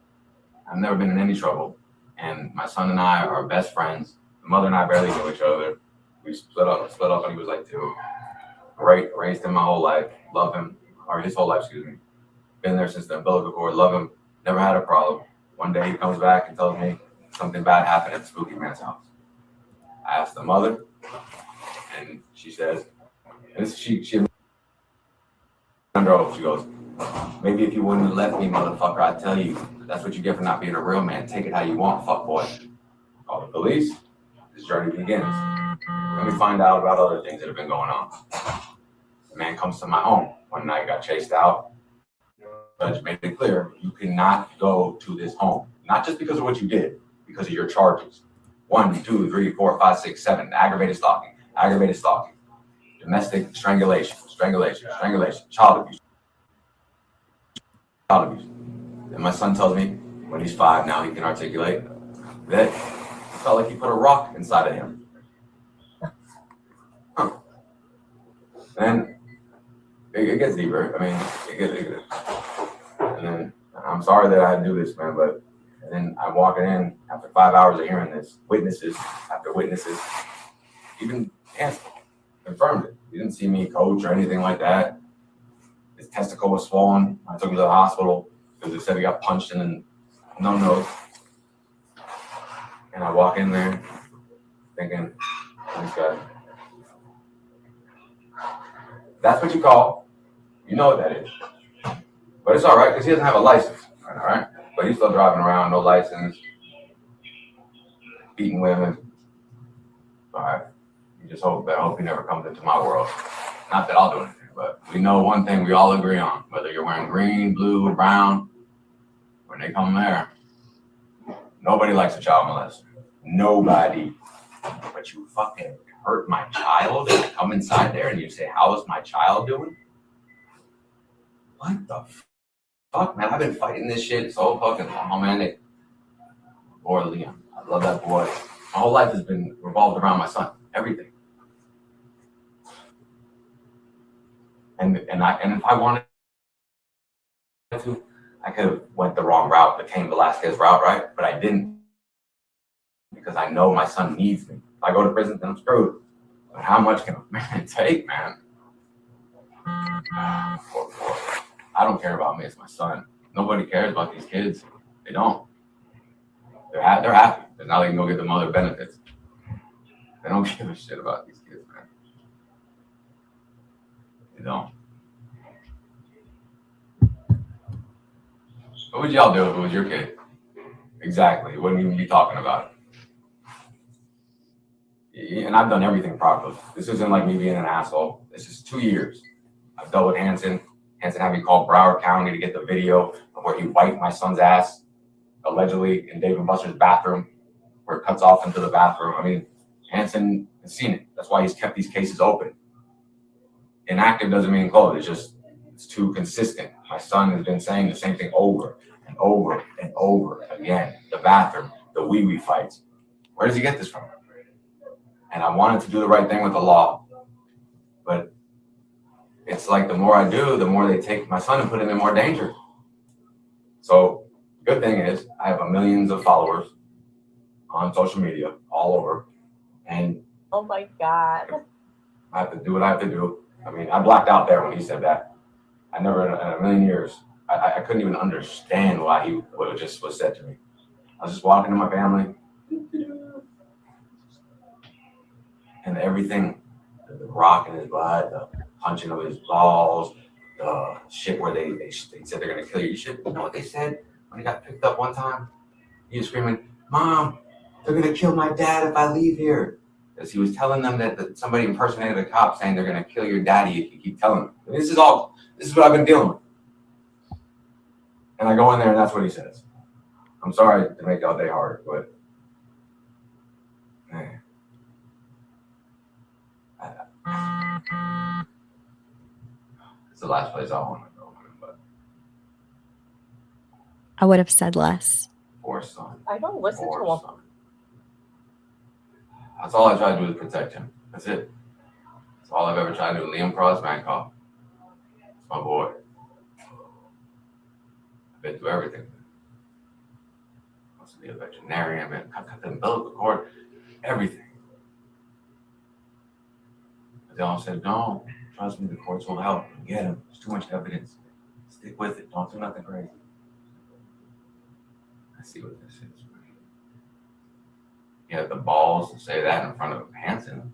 I've never been in any trouble. And my son and I are best friends. The mother and I barely know each other. We split up when he was like 2. Raised him my whole life. Love him. Or his whole life, excuse me. Been there since the umbilical cord. Love him. Never had a problem. One day he comes back and tells me something bad happened at the spooky man's house. I asked the mother, and she says, she under oath, she goes, maybe if you wouldn't have left me, motherfucker, I'd tell you. That's what you get for not being a real man. Take it how you want, fuckboy. Call the police. This journey begins. Let me find out about other things that have been going on. The man comes to my home. One night, got chased out. The judge made it clear, you cannot go to this home. Not just because of what you did, because of your charges. 1, 2, 3, 4, 5, 6, 7. Aggravated stalking. Domestic strangulation. Child abuse. And my son tells me, when he's 5 now, he can articulate, that it felt like he put a rock inside of him. Huh. And it gets deeper. I mean, it gets. And then, I'm sorry that I had to do this, man, but then I'm walking in after 5 hours of hearing this, witnesses after witnesses, even Hanson confirmed it. He didn't see me coach or anything like that. His testicle was swollen. I took him to the hospital because they said he got punched in the nose. And I walk in there thinking, this guy. That's what you call, you know what that is. But it's all right because he doesn't have a license, all right? But he's still driving around, no license, beating women. All right. You just hope he never comes into my world. Not that I'll do anything, but we know one thing we all agree on. Whether you're wearing green, blue, brown, when they come there, nobody likes a child molester. Nobody. But you fucking hurt my child and come inside there and you say, how is my child doing? What the fuck, man? I've been fighting this shit so fucking long, man. Boy, Liam, I love that boy. My whole life has been revolved around my son. Everything. And if I wanted to, I could have went the wrong route, the Cain Velasquez route, right? But I didn't, because I know my son needs me. If I go to prison, then I'm screwed. But how much can a man take, man? I don't care about me. It's my son. Nobody cares about these kids. They don't. They're happy. Because now they can go get them other benefits. They don't give a shit about these kids, man. They don't. What would y'all do if it was your kid? Exactly. You wouldn't even be talking about it. And I've done everything properly. This isn't like me being an asshole. This is 2 years. I've dealt with Hanson. Hanson had me call Broward County to get the video of where he wiped my son's ass, allegedly in Dave and Buster's bathroom, where it cuts off into the bathroom. I mean, Hanson has seen it. That's why he's kept these cases open. Inactive doesn't mean closed. It's too consistent. My son has been saying the same thing over and over and over again. The bathroom, the wee-wee fights. Where does he get this from? And I wanted to do the right thing with the law. But it's like the more I do, the more they take my son and put him in more danger. So good thing is I have millions of followers on social media all over. And oh my God. I have to do what I have to do. I mean, I blacked out there when he said that. I never in a million years, I couldn't even understand what just was said to me. I was just walking to my family. And everything, the rock in his butt, the punching of his balls, the shit where they said they're going to kill you. You know what they said when he got picked up one time? He was screaming, "Mom, they're going to kill my dad if I leave here." Because he was telling them that somebody impersonated a cop saying they're going to kill your daddy if you keep telling them. This is what I've been dealing with. And I go in there and that's what he says. I'm sorry to make y'all day harder, but man. It's the last place I want to go, but I would have said less. Poor son. I don't listen to him. That's all I try to do is protect him. That's it. That's all I've ever tried to do. Liam Cross, Mancoff. It's my boy. I've been through everything. Wants to be a veterinarian, man. Cut the umbilical cord, everything. But they all said, "No, trust me, the courts will help. Get him. There's too much evidence. Stick with it. Don't do nothing crazy." I see what this is. He had the balls to say that in front of Hanson.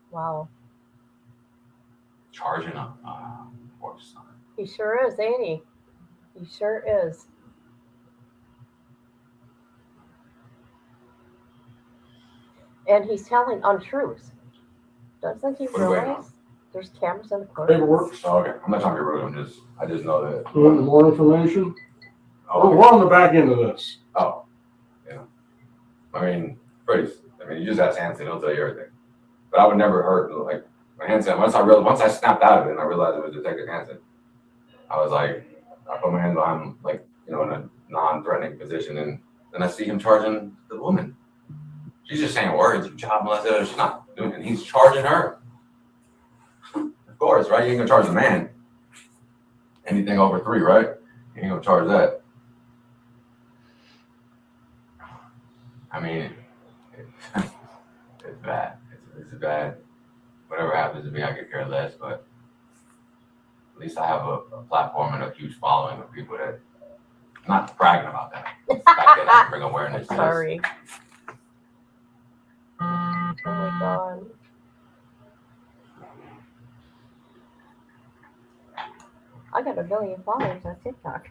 Wow. Charging him. Poor son. He sure is, ain't he? He sure is. And he's telling untruths. Doesn't he realize there's cameras in the court? Paperwork. Oh, okay. I'm not trying to be rude. I just know that. You want more information? Oh, We're on the back end of this. Oh, yeah. I mean, you just ask Hanson, he'll tell you everything. But I would never hurt, like, when Hanson, once I snapped out of it and I realized it was Detective Hanson, I was like, I put my hands behind, like, in a non-threatening position, and then I see him charging the woman. She's just saying words, you child molested her, she's not doing it, and he's charging her. Of course, right? You ain't gonna charge a man anything over 3, right? You ain't gonna charge that. I mean, it's bad. It's bad. Whatever happens to me, I could care less, but at least I have a platform and a huge following of people that, I'm not bragging about that. It's the fact that I can bring awareness to this. Sorry. Oh my God. I got 1 million followers on TikTok.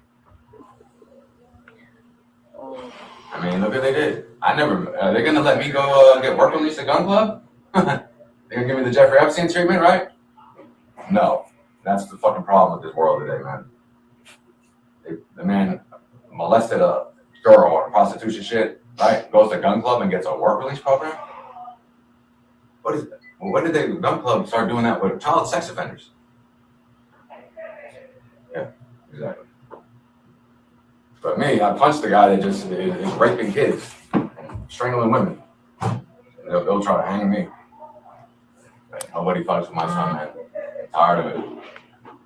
Oh. I mean, look what they did. They're going to let me go get work release at Gun Club? They're going to give me the Jeffrey Epstein treatment, right? No. That's the fucking problem with this world today, man. The man molested a girl on prostitution shit, right? Goes to Gun Club and gets a work release program? What is that? Well, when did the Gun Club start doing that with child sex offenders? Yeah, exactly. But me, I punched the guy that just is raping kids, strangling women. They'll try to hang me. But nobody fucks with my son, man. I'm tired of it.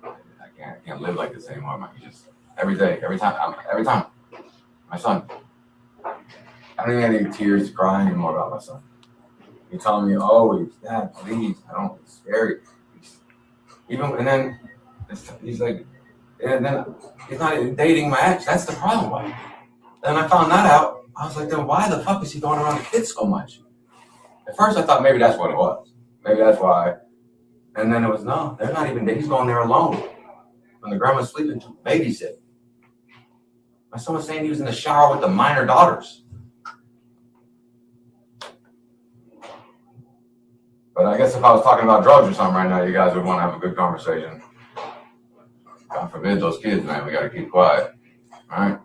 I can't live like this anymore, man. Just every day, every time. My son. I don't even have any tears to cry anymore about my son. You're telling me always, Dad, please, I don't, it's scary. And then he's like, and then he's not even dating my ex. That's the problem. Then I found that out. I was like, then why the fuck is he going around the kids so much? At first I thought maybe that's what it was. Maybe that's why. And then it was, no, they're not even dating. He's going there alone. When the grandma's sleeping, to babysit. My son was saying he was in the shower with the minor daughters. But I guess if I was talking about drugs or something right now, you guys would want to have a good conversation. God forbid those kids, man. We got to keep quiet. All right?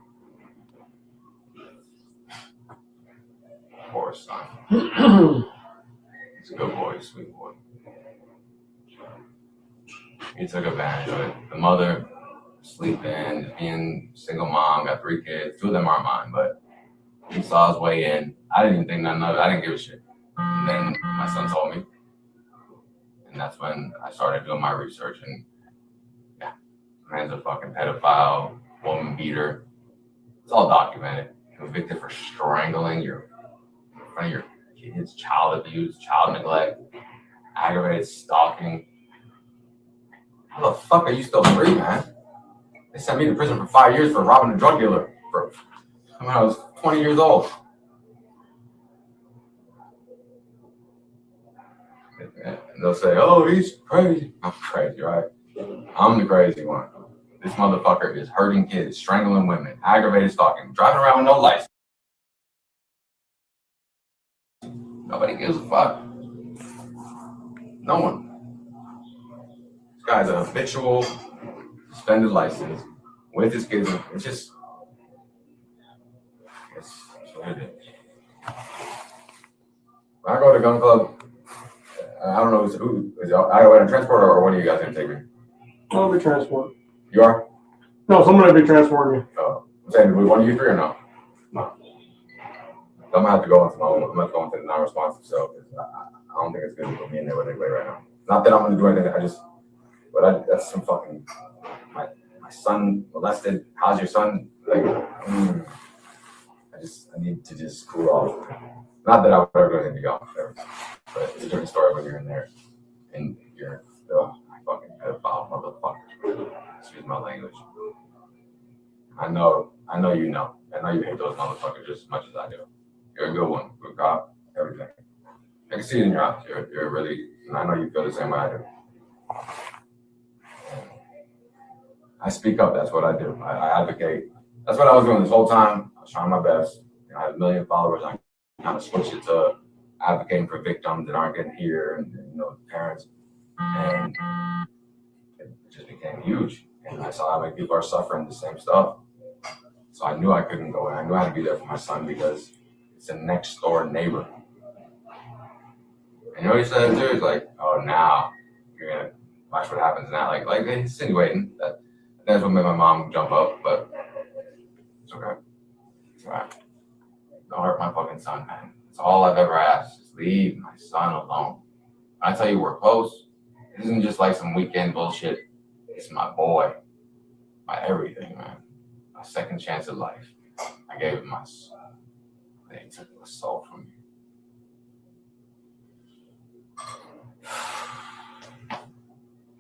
Poor son. He's a good boy, sweet boy. He took advantage of it. The mother, sleeping, being single mom, got 3 kids. 2 of them aren't mine, but he saw his way in. I didn't even think nothing of it. I didn't give a shit. And then my son told me. And that's when I started doing my research. And yeah, man's a fucking pedophile, woman beater. It's all documented. Convicted for strangling in front of your kids, child abuse, child neglect, aggravated stalking. How the fuck are you still free, man? They sent me to prison for 5 years for robbing a drug dealer when I was 20 years old. And they'll say, oh, he's crazy. I'm crazy, right? I'm the crazy one. This motherfucker is hurting kids, strangling women, aggravated stalking, driving around with no license. Nobody gives a fuck. No one. This guy's a habitual suspended license with his kids. It's what it is. When I go to gun club, I don't know who is it. I go in a transporter or one of you guys gonna take me? I'll be transport. You are? No, somebody will be transporting me. Oh, I'm saying, one of you 3 or no? No. I'm gonna have to go into my own. I'm gonna go into the non-responsive cell because I don't think it's good to put me in there with anybody right now. Not that I'm gonna do anything. That's some fucking. My son molested. How's your son? Like, I need to just cool off. Not that I would ever go anything to go, but it's a different story when you're in there and you're fucking pedophile motherfucker. Excuse my language. I know you know. I know you hate those motherfuckers just as much as I do. You're a good one, good cop, everything. I can see it in your eyes. You're really, and I know you feel the same way I do. I speak up. That's what I do. I advocate. That's what I was doing this whole time. I was trying my best. I have 1 million followers. I kind of switched it to advocating for victims that aren't getting here and parents. And it just became huge. And I saw how many people are suffering the same stuff. So I knew I couldn't go in. I knew I had to be there for my son because it's a next door neighbor. And you know what he said too? He's like, oh, now you're going to watch what happens now. Like insinuating that. That's what made my mom jump up, but it's okay. It's all right. Don't hurt my fucking son, man. It's all I've ever asked. Just leave my son alone. When I tell you we're close, it isn't just like some weekend bullshit. It's my boy. My everything, man. My second chance at life. I gave him my son. They took the soul from me.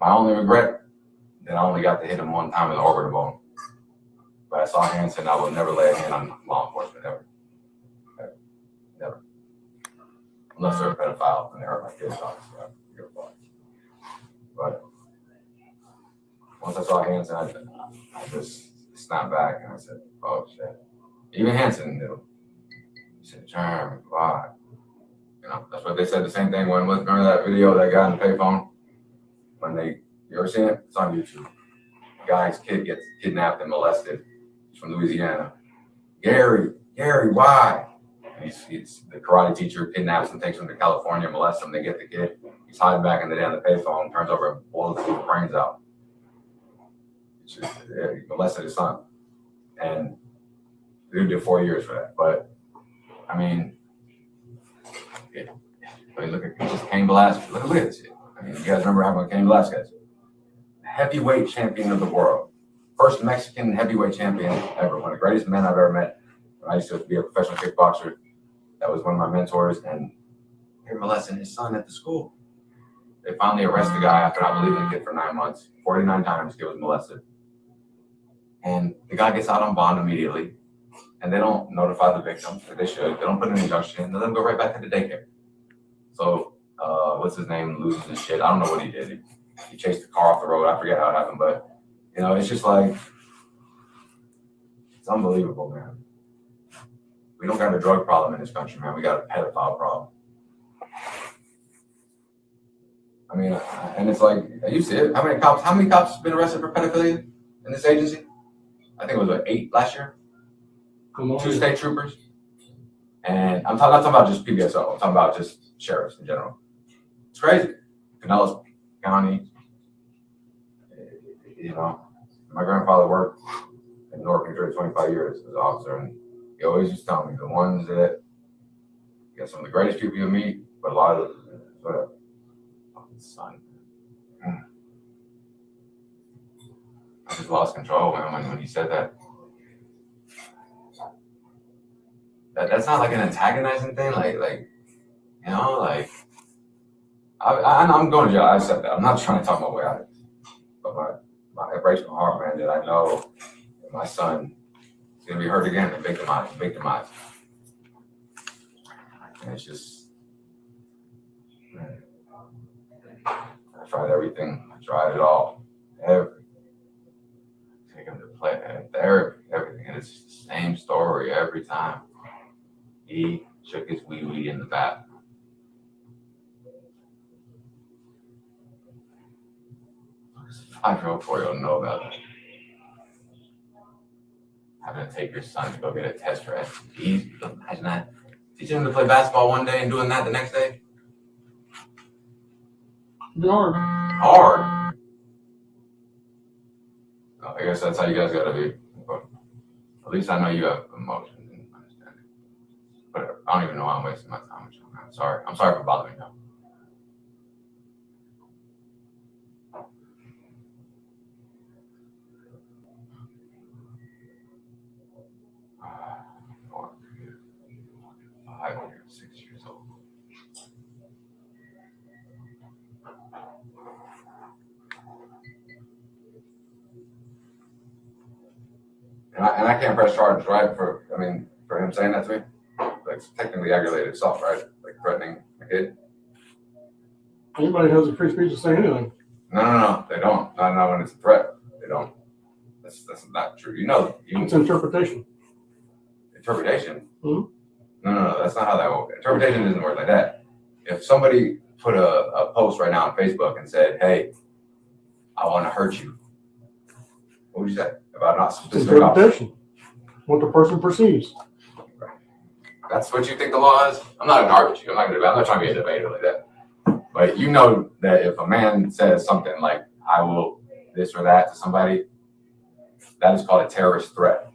My only regret, that I only got to hit him one time in the orbital bone. But I saw Hanson, I will never lay a hand on law enforcement, ever. Never. Unless they're a pedophile and they hurt my kids, obviously. But once I saw Hanson, I just snapped back and I said, oh shit. Even Hanson knew. He said, Jeremy, why? That's what they said, the same thing when, remember that video that guy in the payphone? You ever seen it? It's on YouTube. The guy's kid gets kidnapped and molested. He's from Louisiana. Gary, why? And he's the karate teacher kidnaps him, takes him to California, molests him. They get the kid. He's hiding back in the damn payphone, turns over and blows his brains out. He molested his son. And The dude did 4 years for that. But I mean, look at just Cain Velasquez. Look at this shit. I mean, you guys remember having Cain Velasquez, heavyweight champion of the world, first Mexican heavyweight champion ever, one of the greatest men I've ever met. I used to be a professional kickboxer. That was one of my mentors, and they were molesting his son at the school. They finally arrest the guy after not believing the kid for 9 months. 49 times he was molested. And the guy gets out on bond immediately, and they don't notify the victim, that they should. They don't put an injunction in. They let him go right back to the daycare. So, what's his name, loses his shit. I don't know what he did. He chased the car off the road. I forget how it happened, but, you know, it's just like, it's unbelievable, man. We don't got a drug problem in this country, man. We got a pedophile problem. I mean, and it's like, you see it. How many cops have been arrested for pedophilia in this agency? I think it was 8 last year. 2 state troopers. And I'm not talking about just PBSO. I'm talking about just sheriffs in general. It's crazy. Pinellas County, you know, my grandfather worked in Newark, New Jersey, 25 years as an officer, and he always used to tell me the ones that you got some of the greatest people you meet, but a lot of the fucking son. I just lost control, man, when he said that. That's not like an antagonizing thing, like you know, like I'm going to jail. I said that. I'm not trying to talk my way out of it, but it breaks my heart, man, that I know that my son is gonna be hurt again and victimized. And it's just, man, I tried everything. I tried it all. Take him to play therapy, everything, and it's the same story every time. He shook his wee in the bathroom. What does a 5-year-old, 4-year-old know about that? Having to take your son to go get a test for STDs. Imagine that. Teaching him to play basketball one day and doing that the next day. Hard. Oh, I guess that's how you guys gotta be. But at least I know you have emotions and understanding. But I don't even know why I'm wasting my time with you. I'm sorry. I'm sorry for bothering you. I'm 6 years old. And I can't press charges, right? For him saying that to me. Like, it's technically aggravated assault, right? Like threatening a kid. Anybody has a free speech to say anything. No, they don't. Not when it's a threat. They don't. That's not true. It's interpretation. Interpretation? Mm-hmm. No, that's not how that works. Interpretation doesn't work like that. If somebody put a post right now on Facebook and said, "Hey, I want to hurt you," what would you say about not specific interpretation? What the person perceives. That's what you think the law is? I'm not going to argue with you. I'm not trying to be a debater like that. But you know that if a man says something like, "I will this or that" to somebody, that is called a terrorist threat.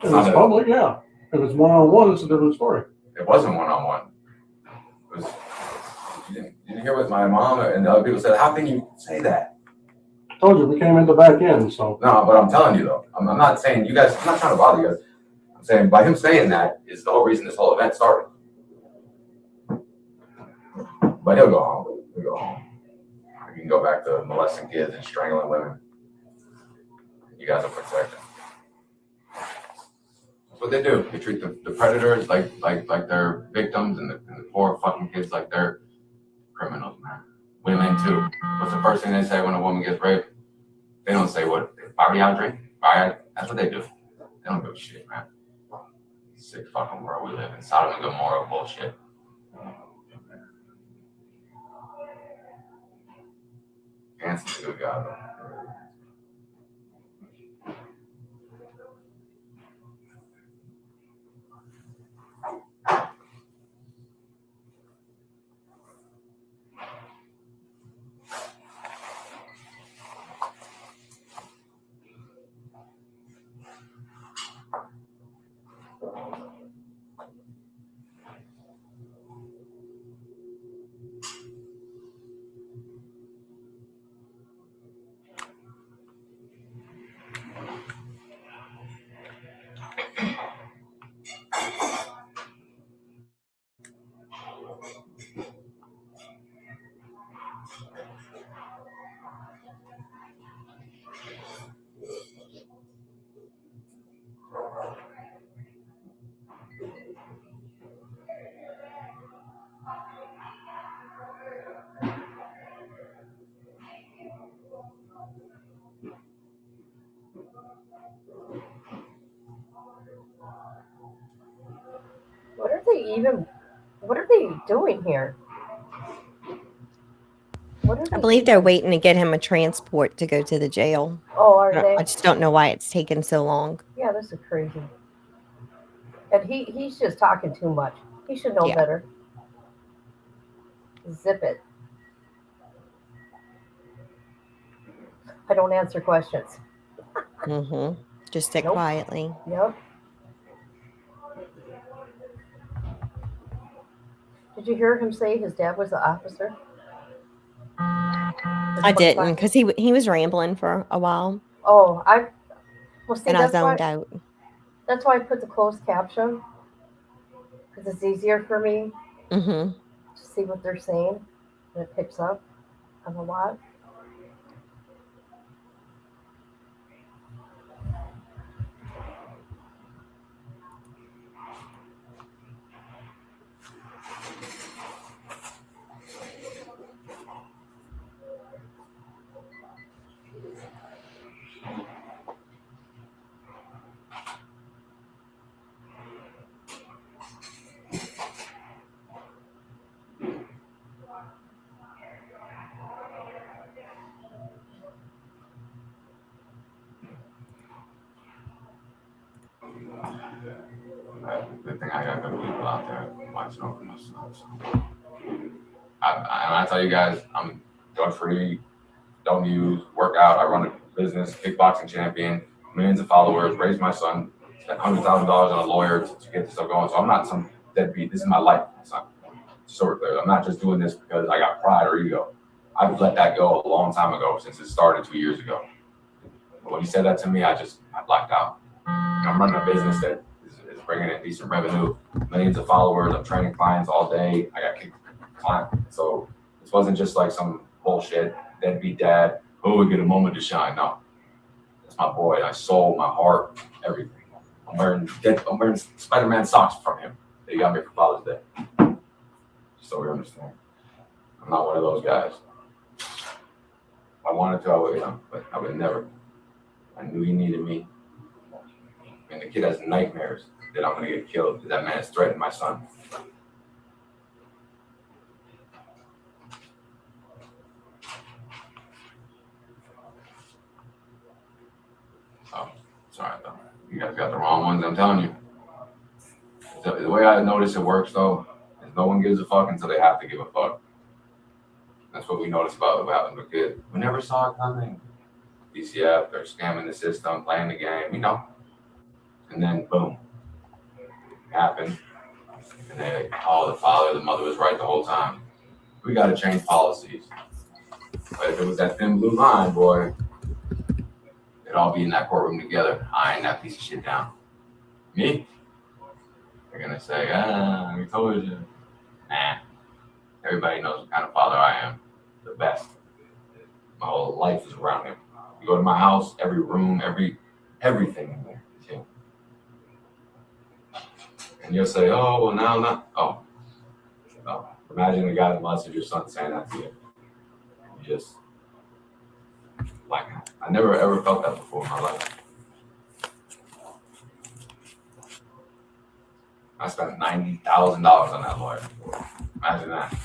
If it's public, yeah. If it's one-on-one, it's a different story. It wasn't one-on-one. You didn't hear what my mom and the other people said. How can you say that? I told you, we came in the back end, so. No, but I'm telling you, though. I'm not saying you guys, I'm not trying to bother you guys. I'm saying by him saying that is the whole reason this whole event started. But he'll go home. He can go back to molesting kids and strangling women. You guys will protect him. That's what they do. They treat the predators like they're victims, and the poor fucking kids like they're criminals, man. Women too. What's the first thing they say when a woman gets raped? They don't say what. Buy me out a drink. That's what they do. They don't give a shit, man. Sick fucking world we live in. Sodom and Gomorrah bullshit. Answer's a good guy, though. What are they doing here? What are they I believe they're doing? waiting to get him a transport to go to the jail. Oh, are they? I just don't know why it's taken so long. Yeah, this is crazy. And he's just talking too much. He should know better. Zip it. I don't answer questions. Mm-hmm. Just sit quietly. Yep. Did you hear him say his dad was the officer? I didn't, because he was rambling for a while. Oh, see, and I that's zoned why, out. That's why I put the closed caption, because it's easier for me Mm-hmm. to see what they're saying, and it picks up on a lot. Good thing I got good people out there watching over my son. So. I tell you guys, I'm drug free, don't use, work out. I run a business, kickboxing champion, millions of followers, raised my son, spent $100,000 on a lawyer to get this stuff going. So I'm not some deadbeat. This is my life. So clear. I'm not just doing this because I got pride or ego. I've let that go a long time ago, since it started 2 years ago. But when he said that to me, I blacked out. I'm running a business that is bringing in decent revenue, millions of followers. I'm training clients all day. I got kicked client. So this wasn't just like some bullshit deadbeat dad. Oh, we get a moment to shine. No, that's my boy. My soul, my heart, everything. I'm wearing Spider-Man socks from him. They got me for Father's Day. So we understand. I'm not one of those guys. If I wanted to, I would, but I would never. I knew he needed me. And the kid has nightmares that I'm gonna get killed because that man has threatened my son. Oh, sorry though. You guys got the wrong ones, I'm telling you. The way I notice it works though, is no one gives a fuck until they have to give a fuck. That's what we noticed about what happened to the kid. We never saw it coming. DCF, they're scamming the system, playing the game, And then boom, it happened. And they, the mother was right the whole time. We gotta change policies. But if it was that thin blue line, boy, they'd all be in that courtroom together, eyeing that piece of shit down. Me? They're gonna say, we told you. Nah. Everybody knows what kind of father I am. The best. My whole life is around him. You go to my house, every room, everything in there is him. And you'll say, oh, well, now not. Oh. Imagine the guy that molested your son saying that to you. You just, I never ever felt that before in my life. I spent $90,000 on that lawyer. Imagine that.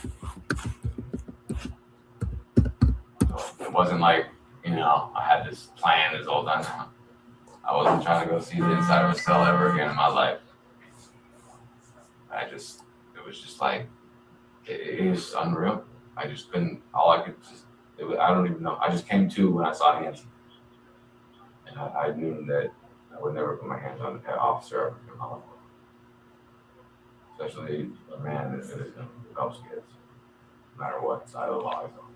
So it wasn't like, I had this plan this whole time. I wasn't trying to go see the inside of a cell ever again in my life. It was just like, it is unreal. I just couldn't, I don't even know. I just came to when I saw hands. And I knew that I would never put my hands on an officer ever in my life. Especially a man that is going to help kids, no matter what side of the law is on.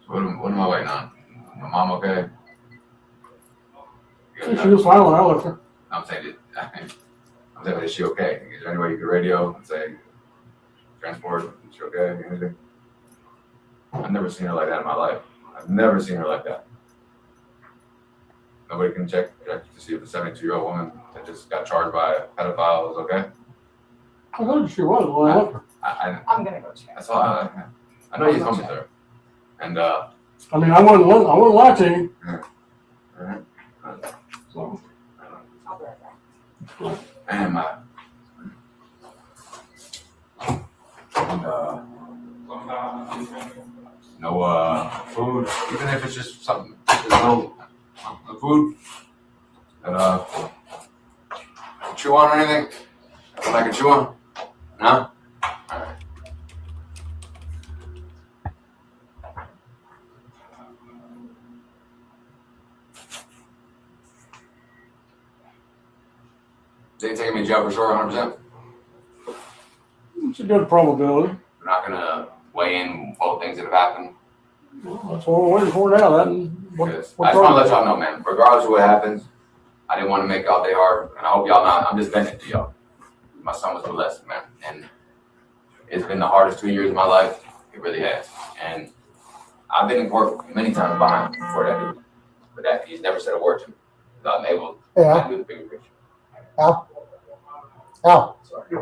So what am I waiting on? My mom okay? She was fine when I left her. I'm saying, is she okay? Is there any way you could radio and say, transport, is she okay? Anything? I've never seen her like that in my life. I've never seen her like that. Nobody can check to see if the 72-year-old woman that just got charged by a pedophile is okay? I thought she was when I left her. I'm gonna go check. That's all I know you told me, sir. And I wasn't watching. So And no food, even if it's just something, there's no food that chew on or anything. Something I can chew on? No? Alright. They take me to jail for sure, 100%. It's a good probability. We're not gonna weigh in both things that have happened. That's what we're waiting for now. I just want to let y'all know, man, regardless of what happens, I didn't want to make y'all day hard, and I hope y'all not. I'm just venting to y'all. My son was molested, man, and it's been the hardest 2 years of my life. It really has. And I've been in court many times behind for that dude, but that he's never said a word to me. So I'm able to do the bigger picture. Al? Al? Sorry,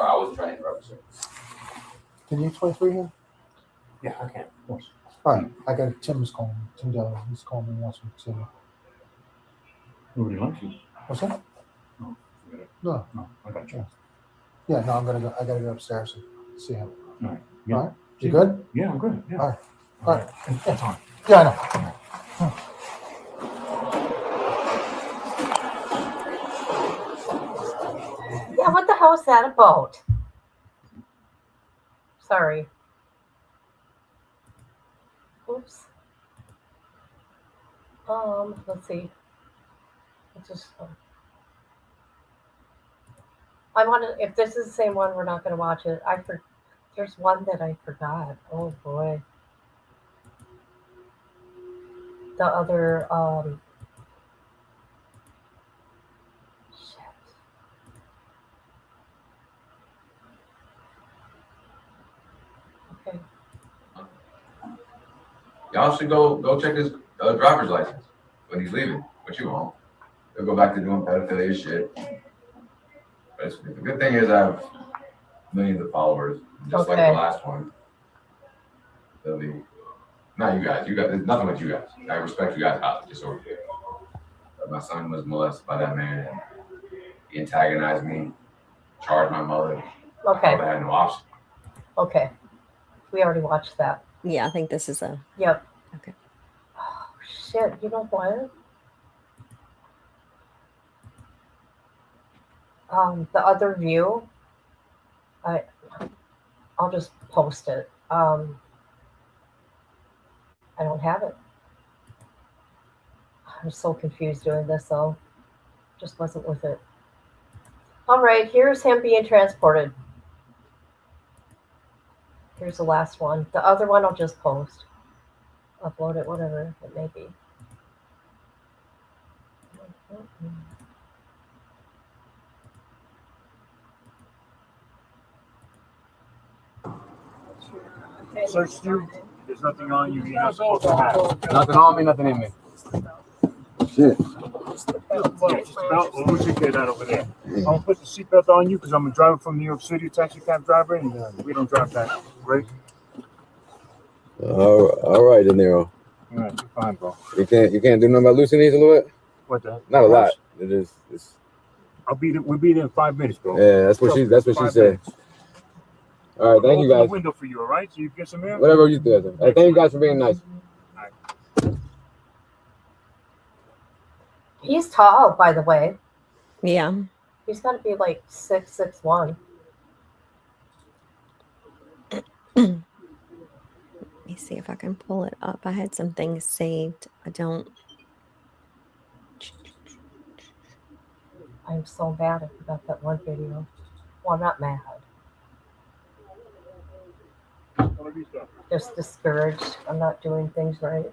I wasn't trying to interrupt you. Can you 23 here? Yeah, I can. Of course. All right. I got Tim's calling me. Tim Dillon. He's calling me. Wants me to. Nobody likes you. What's that? No. No. No, I got you. Yeah, no, I'm gonna go. I gotta go upstairs and see him. All right. Yeah. All right. You good? Yeah, I'm good. Yeah. All right. All right. That's fine. Yeah, I know. Yeah, what the hell is that about? Sorry. Oops. Let's see. Let's just. I want to. If this is the same one, we're not going to watch it. There's one that I forgot. Oh boy. The other. Shit. Okay. Y'all should go check his driver's license when he's leaving, but you won't. He'll go back to doing pedophilia shit. But the good thing is I have millions of followers, just like the last one. They'll be, not you guys. You guys, there's nothing with you guys. I respect you guys highly, just over here. But my son was molested by that man. And he antagonized me, charged my mother. Okay. I had no option. Okay. We already watched that. Yeah, I think this is a. Yep. Okay. Oh, shit. You know what? The other view, I'll just post it. I don't have it. I'm so confused doing this, though. Just wasn't worth it. All right, here's him being transported. Here's the last one. The other one I'll just post. Upload it, whatever it may be. Searched you. There's nothing on you. You're not supposed to have. Nothing on me, nothing in me. Shit. We'll take care of that over there. I'm gonna put the seatbelt on you because I'm a driver from New York City, taxi cab driver, and we don't drive that, right? All right, De Niro. All right, you're fine, bro. You can't do nothing about loosening these a little bit. What the? Not a lot. It is. We'll be there in 5 minutes, bro. Yeah, that's what she said. All right, thank you guys. Open the window for you, all right? So you get some air. Whatever you do. Hey, thank you guys for being nice. He's tall, by the way. Yeah. He's got to be like 6'1". Let me see if I can pull it up. I had some things saved. I don't. I'm so mad I forgot that one video. Well, I'm not mad. Just discouraged. I'm not doing things right.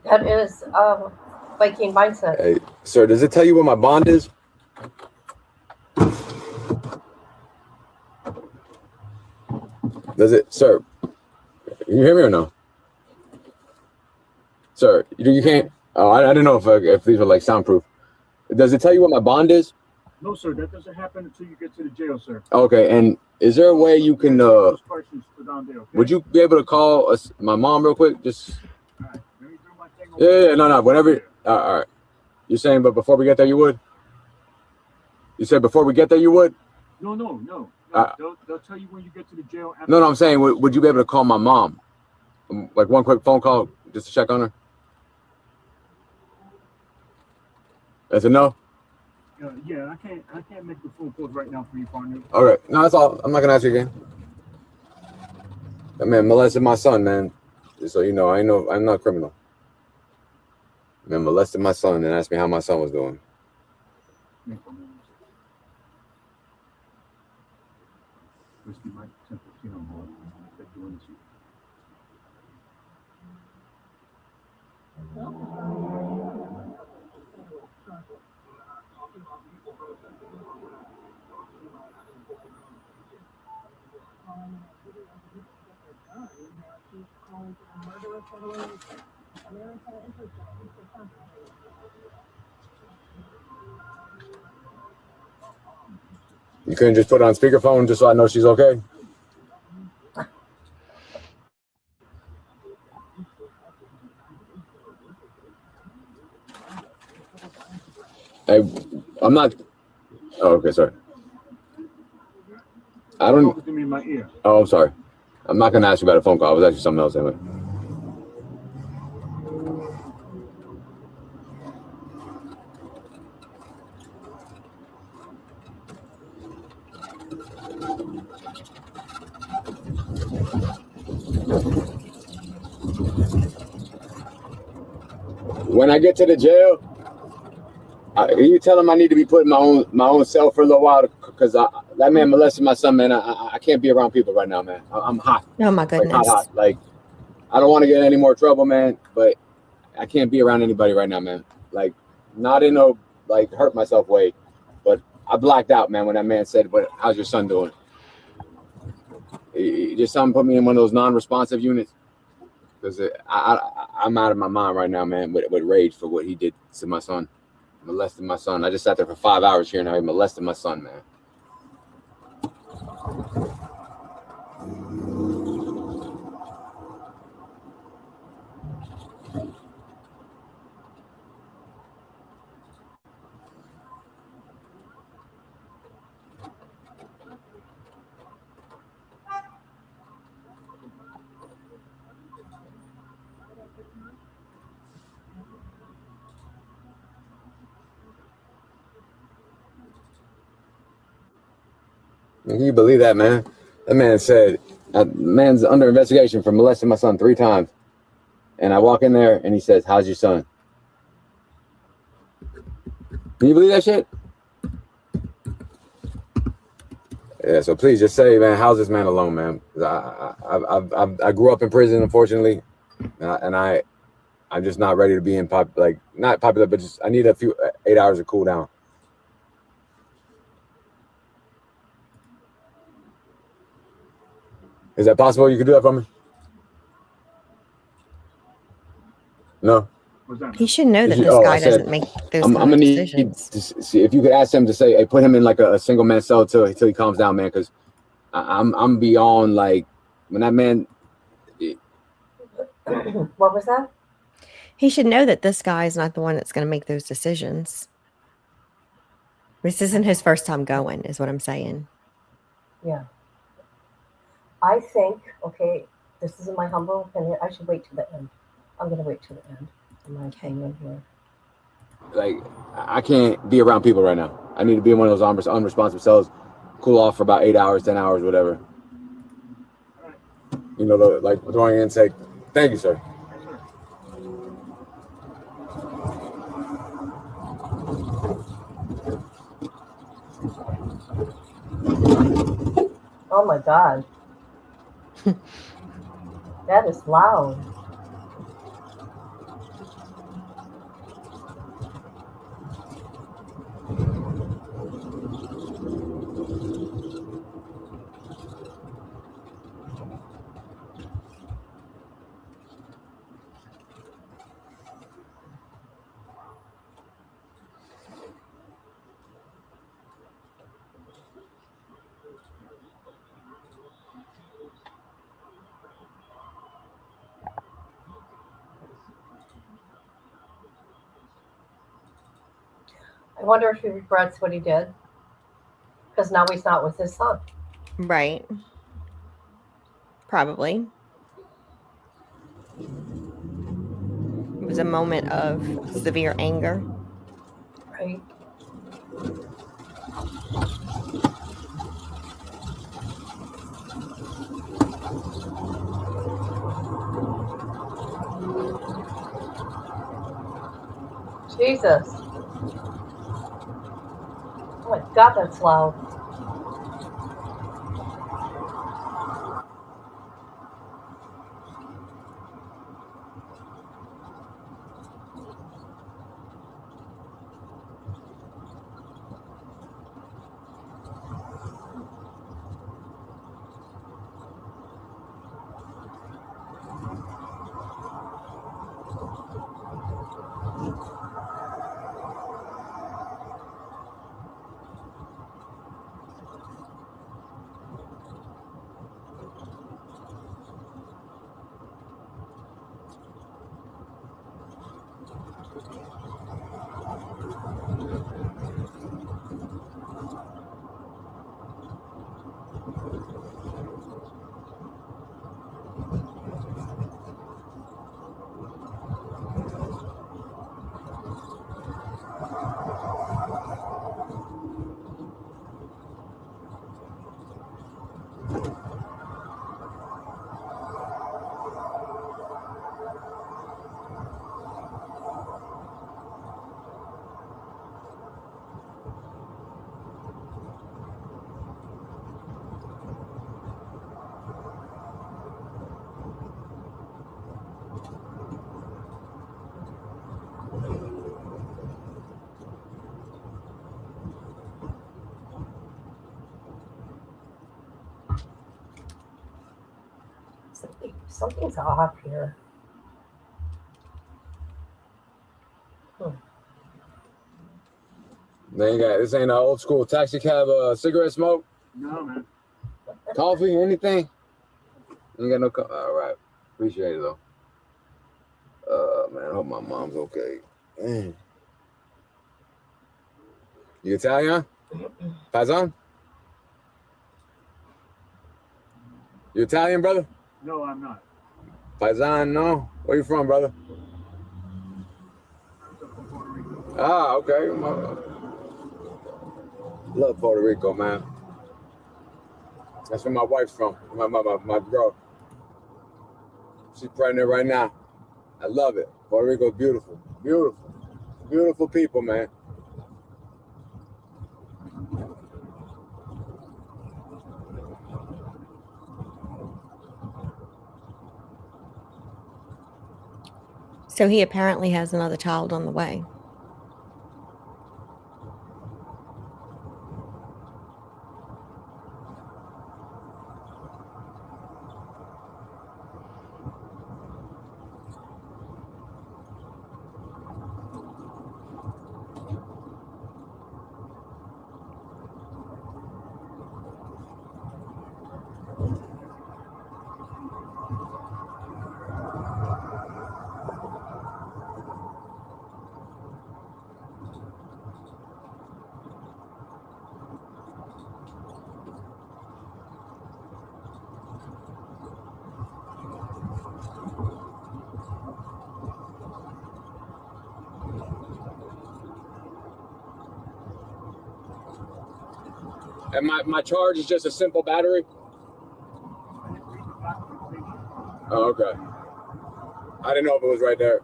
That is Viking mindset. Hey, sir, does it tell you what my bond is? Does it, sir? You hear me or no? Sir, you can't. Oh, I didn't know if these were like soundproof. Does it tell you what my bond is? No, sir, that doesn't happen until you get to the jail, sir. Okay, and is there a way you can Those questions for down there, okay? would you be able to call us, my mom real quick? Just All right, let me do my thing. yeah, no, whenever. All right. You're saying, but before we get there, you would. You said before we get there, you would. No. They'll tell you when you get to the jail. No, I'm saying, would you be able to call my mom? Like one quick phone call just to check on her? That's a no? Yeah, I can't make the phone calls right now for you, partner. All right. No, that's all. I'm not going to ask you again. That man molested my son, man. Just so you know, I'm not a criminal. Man molested my son and asked me how my son was doing. You couldn't just put it on speakerphone just so I know she's okay? Hey, I'm not. Oh, okay, sorry. I don't. Talking to me in my ear. Oh, I'm sorry. I'm not gonna ask you about a phone call. I was actually something else anyway. When I get to the jail, you tell him I need to be putting my own self for a little while because that man molested my son, man. I can't be around people right now, man. I'm hot. Oh my goodness. Like, hot. Like, I don't want to get in any more trouble, man, but I can't be around anybody right now, man. Like, not in no, like, hurt myself way, but I blacked out, man, when that man said, "But how's your son doing?" Just something put me in one of those non-responsive units because I'm out of my mind right now, man, with rage for what he did to my son. Molested my son. I just sat there for 5 hours here now. He molested my son, man. Can you believe that, man? That man said, man's under investigation for molesting my son 3 times. And I walk in there and he says, "How's your son?" Can you believe that shit? Yeah, so please just say, man, how's this man alone, man? I grew up in prison, unfortunately, and I'm just not ready to be in not popular, but just I need a few 8 hours of cool down. Is that possible? You can do that for me? No. He should know that this guy doesn't make those I'm kind of gonna decisions. need to see if you could ask him to say, "Hey, put him in like a single man cell till he calms down, man." Because I'm beyond like when that man. What was that? He should know that this guy is not the one that's going to make those decisions. This isn't his first time going, is what I'm saying. Yeah. I think, okay, this is my humble opinion. I should wait till the end. I'm going to wait till the end. In my opinion here. Like, I can't be around people right now. I need to be in one of those unresponsive cells, cool off for about 8 hours, 10 hours, whatever. You know, like throwing in and say, "Thank you, sir." Oh my God. That is loud. I wonder if he regrets what he did. Because now he's not with his son. Right. Probably. It was a moment of severe anger. Right. Jesus. Oh my God, that's loud. Something's off here. Man, this ain't an old school taxi cab cigarette smoke? No, man. Coffee, anything? You ain't got no all right. Appreciate it though. Man, I hope my mom's okay. Man. You Italian? Paisan? You Italian, brother? No, I'm not. Paisan, no? Where you from, brother? Ah, okay. Love Puerto Rico, man. That's where my wife's from. My girl. She's pregnant right now. I love it. Puerto Rico's beautiful. Beautiful. Beautiful people, man. So he apparently has another child on the way. And my charge is just a simple battery? Oh, okay. I didn't know if it was right there.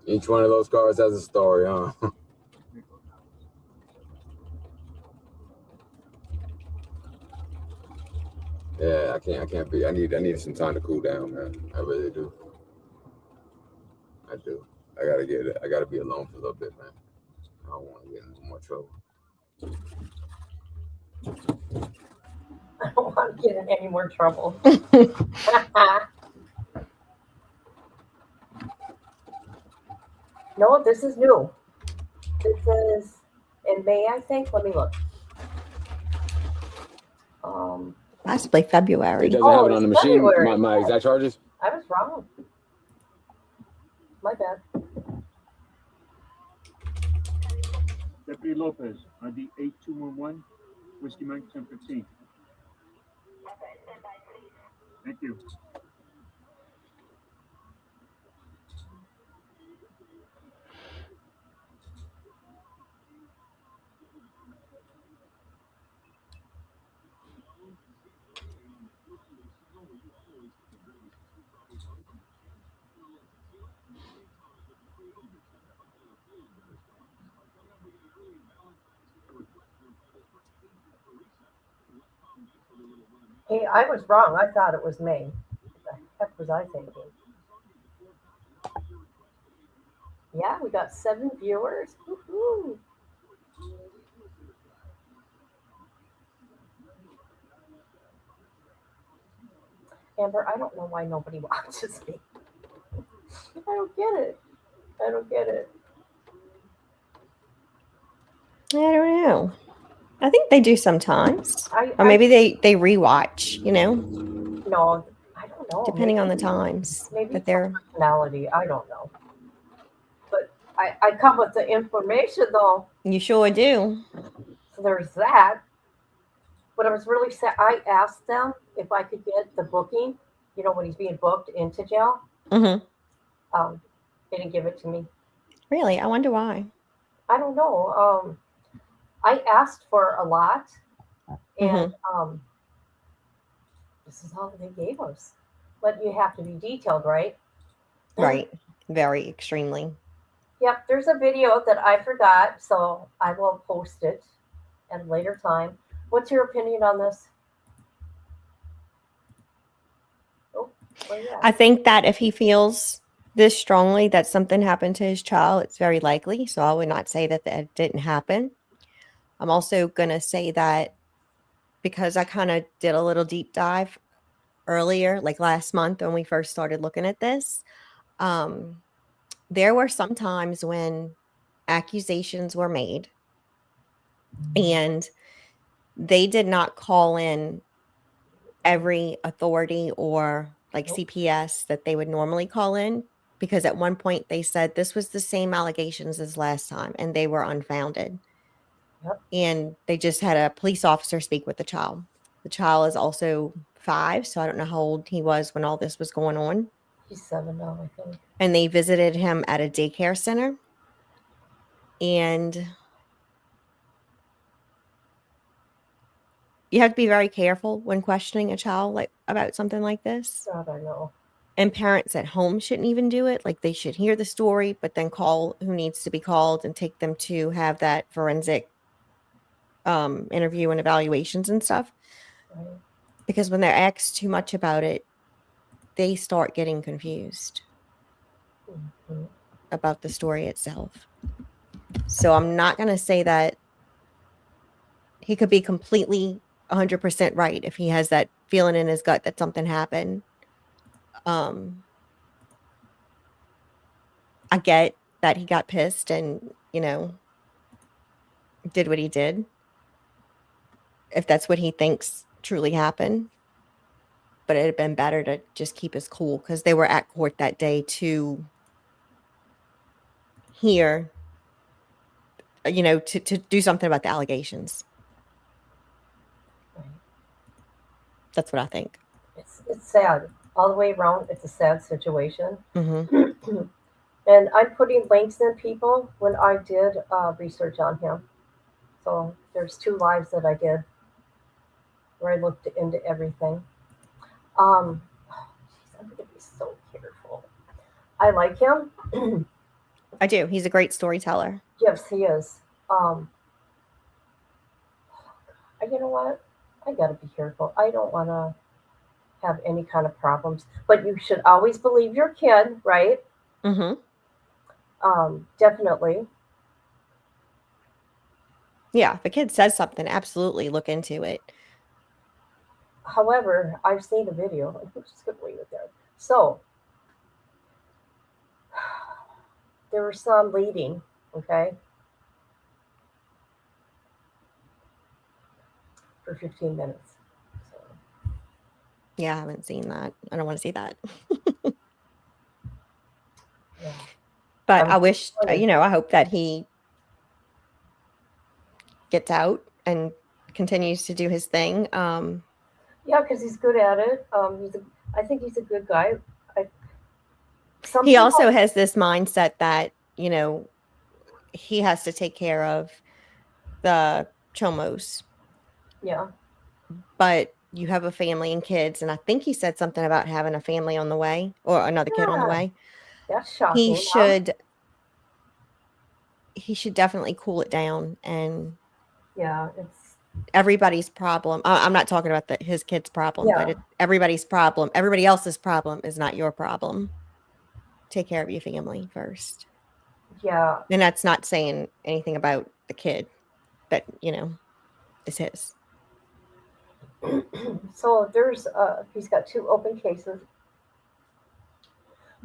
Each one of those cards has a story, huh? Yeah, I can't be. I need some time to cool down, man. I really do. I do. I gotta be alone for a little bit, man. I don't want to get into more trouble. I don't want to get in any more trouble. No, this is new. This is in May, I think. Let me look. Possibly February. It doesn't have it on the machine. My exact charges. I was wrong. My bad. Deputy Lopez, ID 8211, Whiskey Mike 1015. Thank you. Hey, I was wrong. I thought it was May. What the heck was I thinking? Yeah, we got 7 viewers. Woo-hoo. Amber, I don't know why nobody watches me. I don't get it. I don't get it. I don't know. I think they do sometimes. Or maybe they rewatch, you know? No, I don't know. Depending on the times. Maybe But they're personality. I don't know. But I come with the information though. You sure do. So there's that. But I was really sad. I asked them if I could get the booking, you know, when he's being booked into jail. Mm-hmm. They didn't give it to me. Really? I wonder why. I don't know. I asked for a lot, and this is all they gave us. But you have to be detailed, right? Right. Very extremely. Yep, there's a video that I forgot, so I will post it at a later time. What's your opinion on this? Oh, yeah. I think that if he feels this strongly that something happened to his child, it's very likely. So I would not say that that didn't happen. I'm also going to say that because I kind of did a little deep dive earlier, like last month when we first started looking at this, there were some times when accusations were made and they did not call in every authority or like CPS that they would normally call in, because at one point they said this was the same allegations as last time and they were unfounded. Yep. And they just had a police officer speak with the child. The child is also 5, so I don't know how old he was when all this was going on. He's 7 now, I think. And they visited him at a daycare center. And you have to be very careful when questioning a child like about something like this. God, I know. And parents at home shouldn't even do it. Like, they should hear the story, but then call who needs to be called and take them to have that forensic interview and evaluations and stuff. Right. Because when they're asked too much about it, they start getting confused about the story itself. So I'm not going to say that he could be completely 100% right if he has that feeling in his gut that something happened. I get that he got pissed and, did what he did. If that's what he thinks truly happened. But it'd have been better to just keep his cool because they were at court that day to hear, to do something about the allegations. Right. That's what I think. It's sad. All the way around, it's a sad situation. Mm-hmm. And I'm putting links in, people, when I did research on him. So there's 2 lives that I did where I looked into everything. I'm going to be so careful. I like him. I do. He's a great storyteller. Yes, he is. You know what? I got to be careful. I don't want to have any kind of problems. But you should always believe your kid, right? Mm-hmm. Definitely. Yeah, if a kid says something, absolutely look into it. However, I've seen a video. I'm just going to leave it there. So, there was some leading, okay, for 15 minutes. So. Yeah, I haven't seen that. I don't want to see that. Yeah. But I wish, I hope that he gets out and continues to do his thing. Yeah, because he's good at it. I think he's a good guy. He also has this mindset that, he has to take care of the Chomos. Yeah. But you have a family and kids, and I think he said something about having a family on the way or another kid on the way. That's shocking. He should definitely cool it down. And yeah, it's everybody's problem. I'm not talking about his kid's problem, but everybody's problem. Everybody else's problem is not your problem. Take care of your family first. Yeah. And that's not saying anything about the kid that, is his. So there's he's got 2 open cases.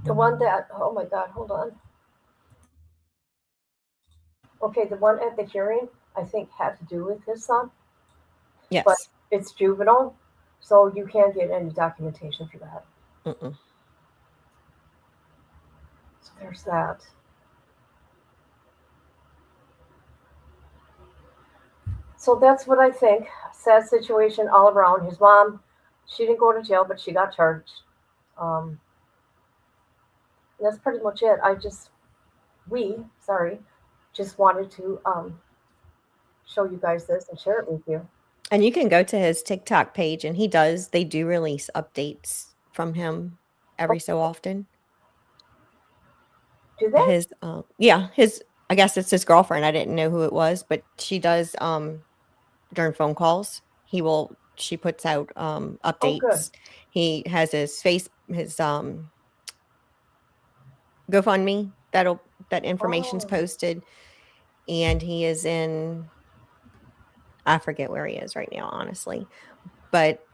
The one that, oh my God, hold on. Okay, the one at the hearing, I think, had to do with his son. Yes. But it's juvenile, so you can't get any documentation for that. Mm-mm. So there's that. So that's what I think. Sad situation all around. His mom, she didn't go to jail, but she got charged. That's pretty much it. Just wanted to show you guys this and share it with you. And you can go to his TikTok page, and they do release updates from him every so often. Do they? I guess it's his girlfriend. I didn't know who it was, but she does during phone calls. She puts out updates. He has his GoFundMe that information's posted, and he is in, I forget where he is right now, honestly, but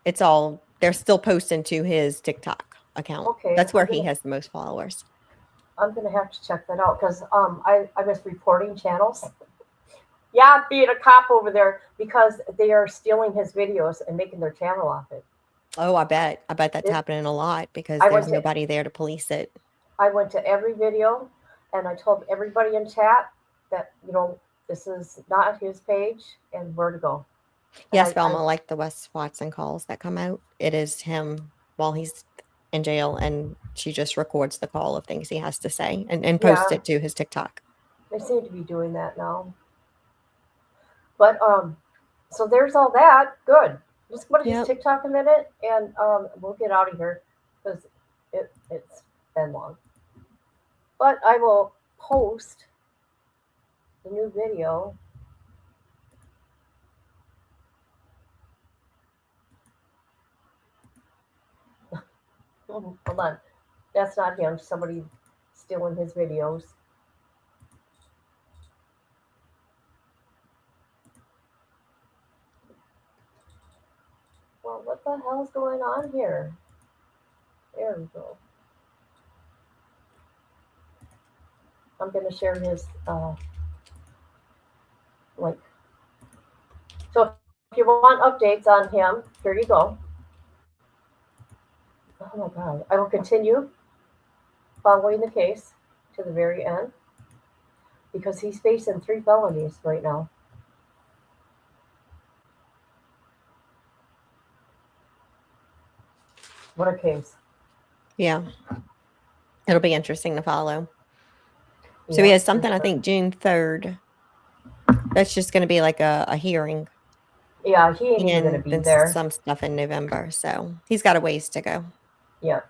they're still posting to his TikTok account. Okay, that's where he has the most followers. I'm gonna have to check that out because I was reporting channels. Yeah, being a cop over there because they are stealing his videos and making their channel off it. Oh, I bet that's happening a lot because there's nobody there to police it. I went to every video and I told everybody in chat that, this is not his page and where to go. Yes, Velma, like the Wes Watson calls that come out. It is him while he's in jail, and she just records the call of things he has to say and posts it to his TikTok. They seem to be doing that now. But so there's all that. Good. Just go to his TikTok a minute, and we'll get out of here because it's been long. But I will post the new video. Hold on. That's not him. Somebody stealing his videos. Well, what the hell's going on here? There we go. I'm going to share his link. So if you want updates on him, here you go. Oh my God. I will continue following the case to the very end because he's facing 3 felonies right now. What a case. Yeah. It'll be interesting to follow. So he has something, I think, June 3rd. That's just going to be like a hearing. Yeah, he ain't even going to be there. Some stuff in November. So he's got a ways to go. Yeah.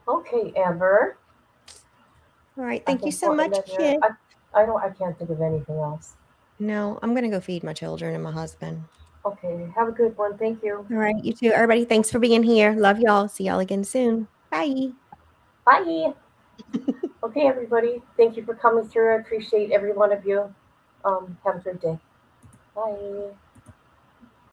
Okay, Amber. All right. Thank you so much, kid. I can't think of anything else. No, I'm going to go feed my children and my husband. Okay. Have a good one. Thank you. All right. You too. Everybody, thanks for being here. Love y'all. See y'all again soon. Bye. Bye. Okay, everybody. Thank you for coming through. I appreciate every one of you. Have a good day. Bye.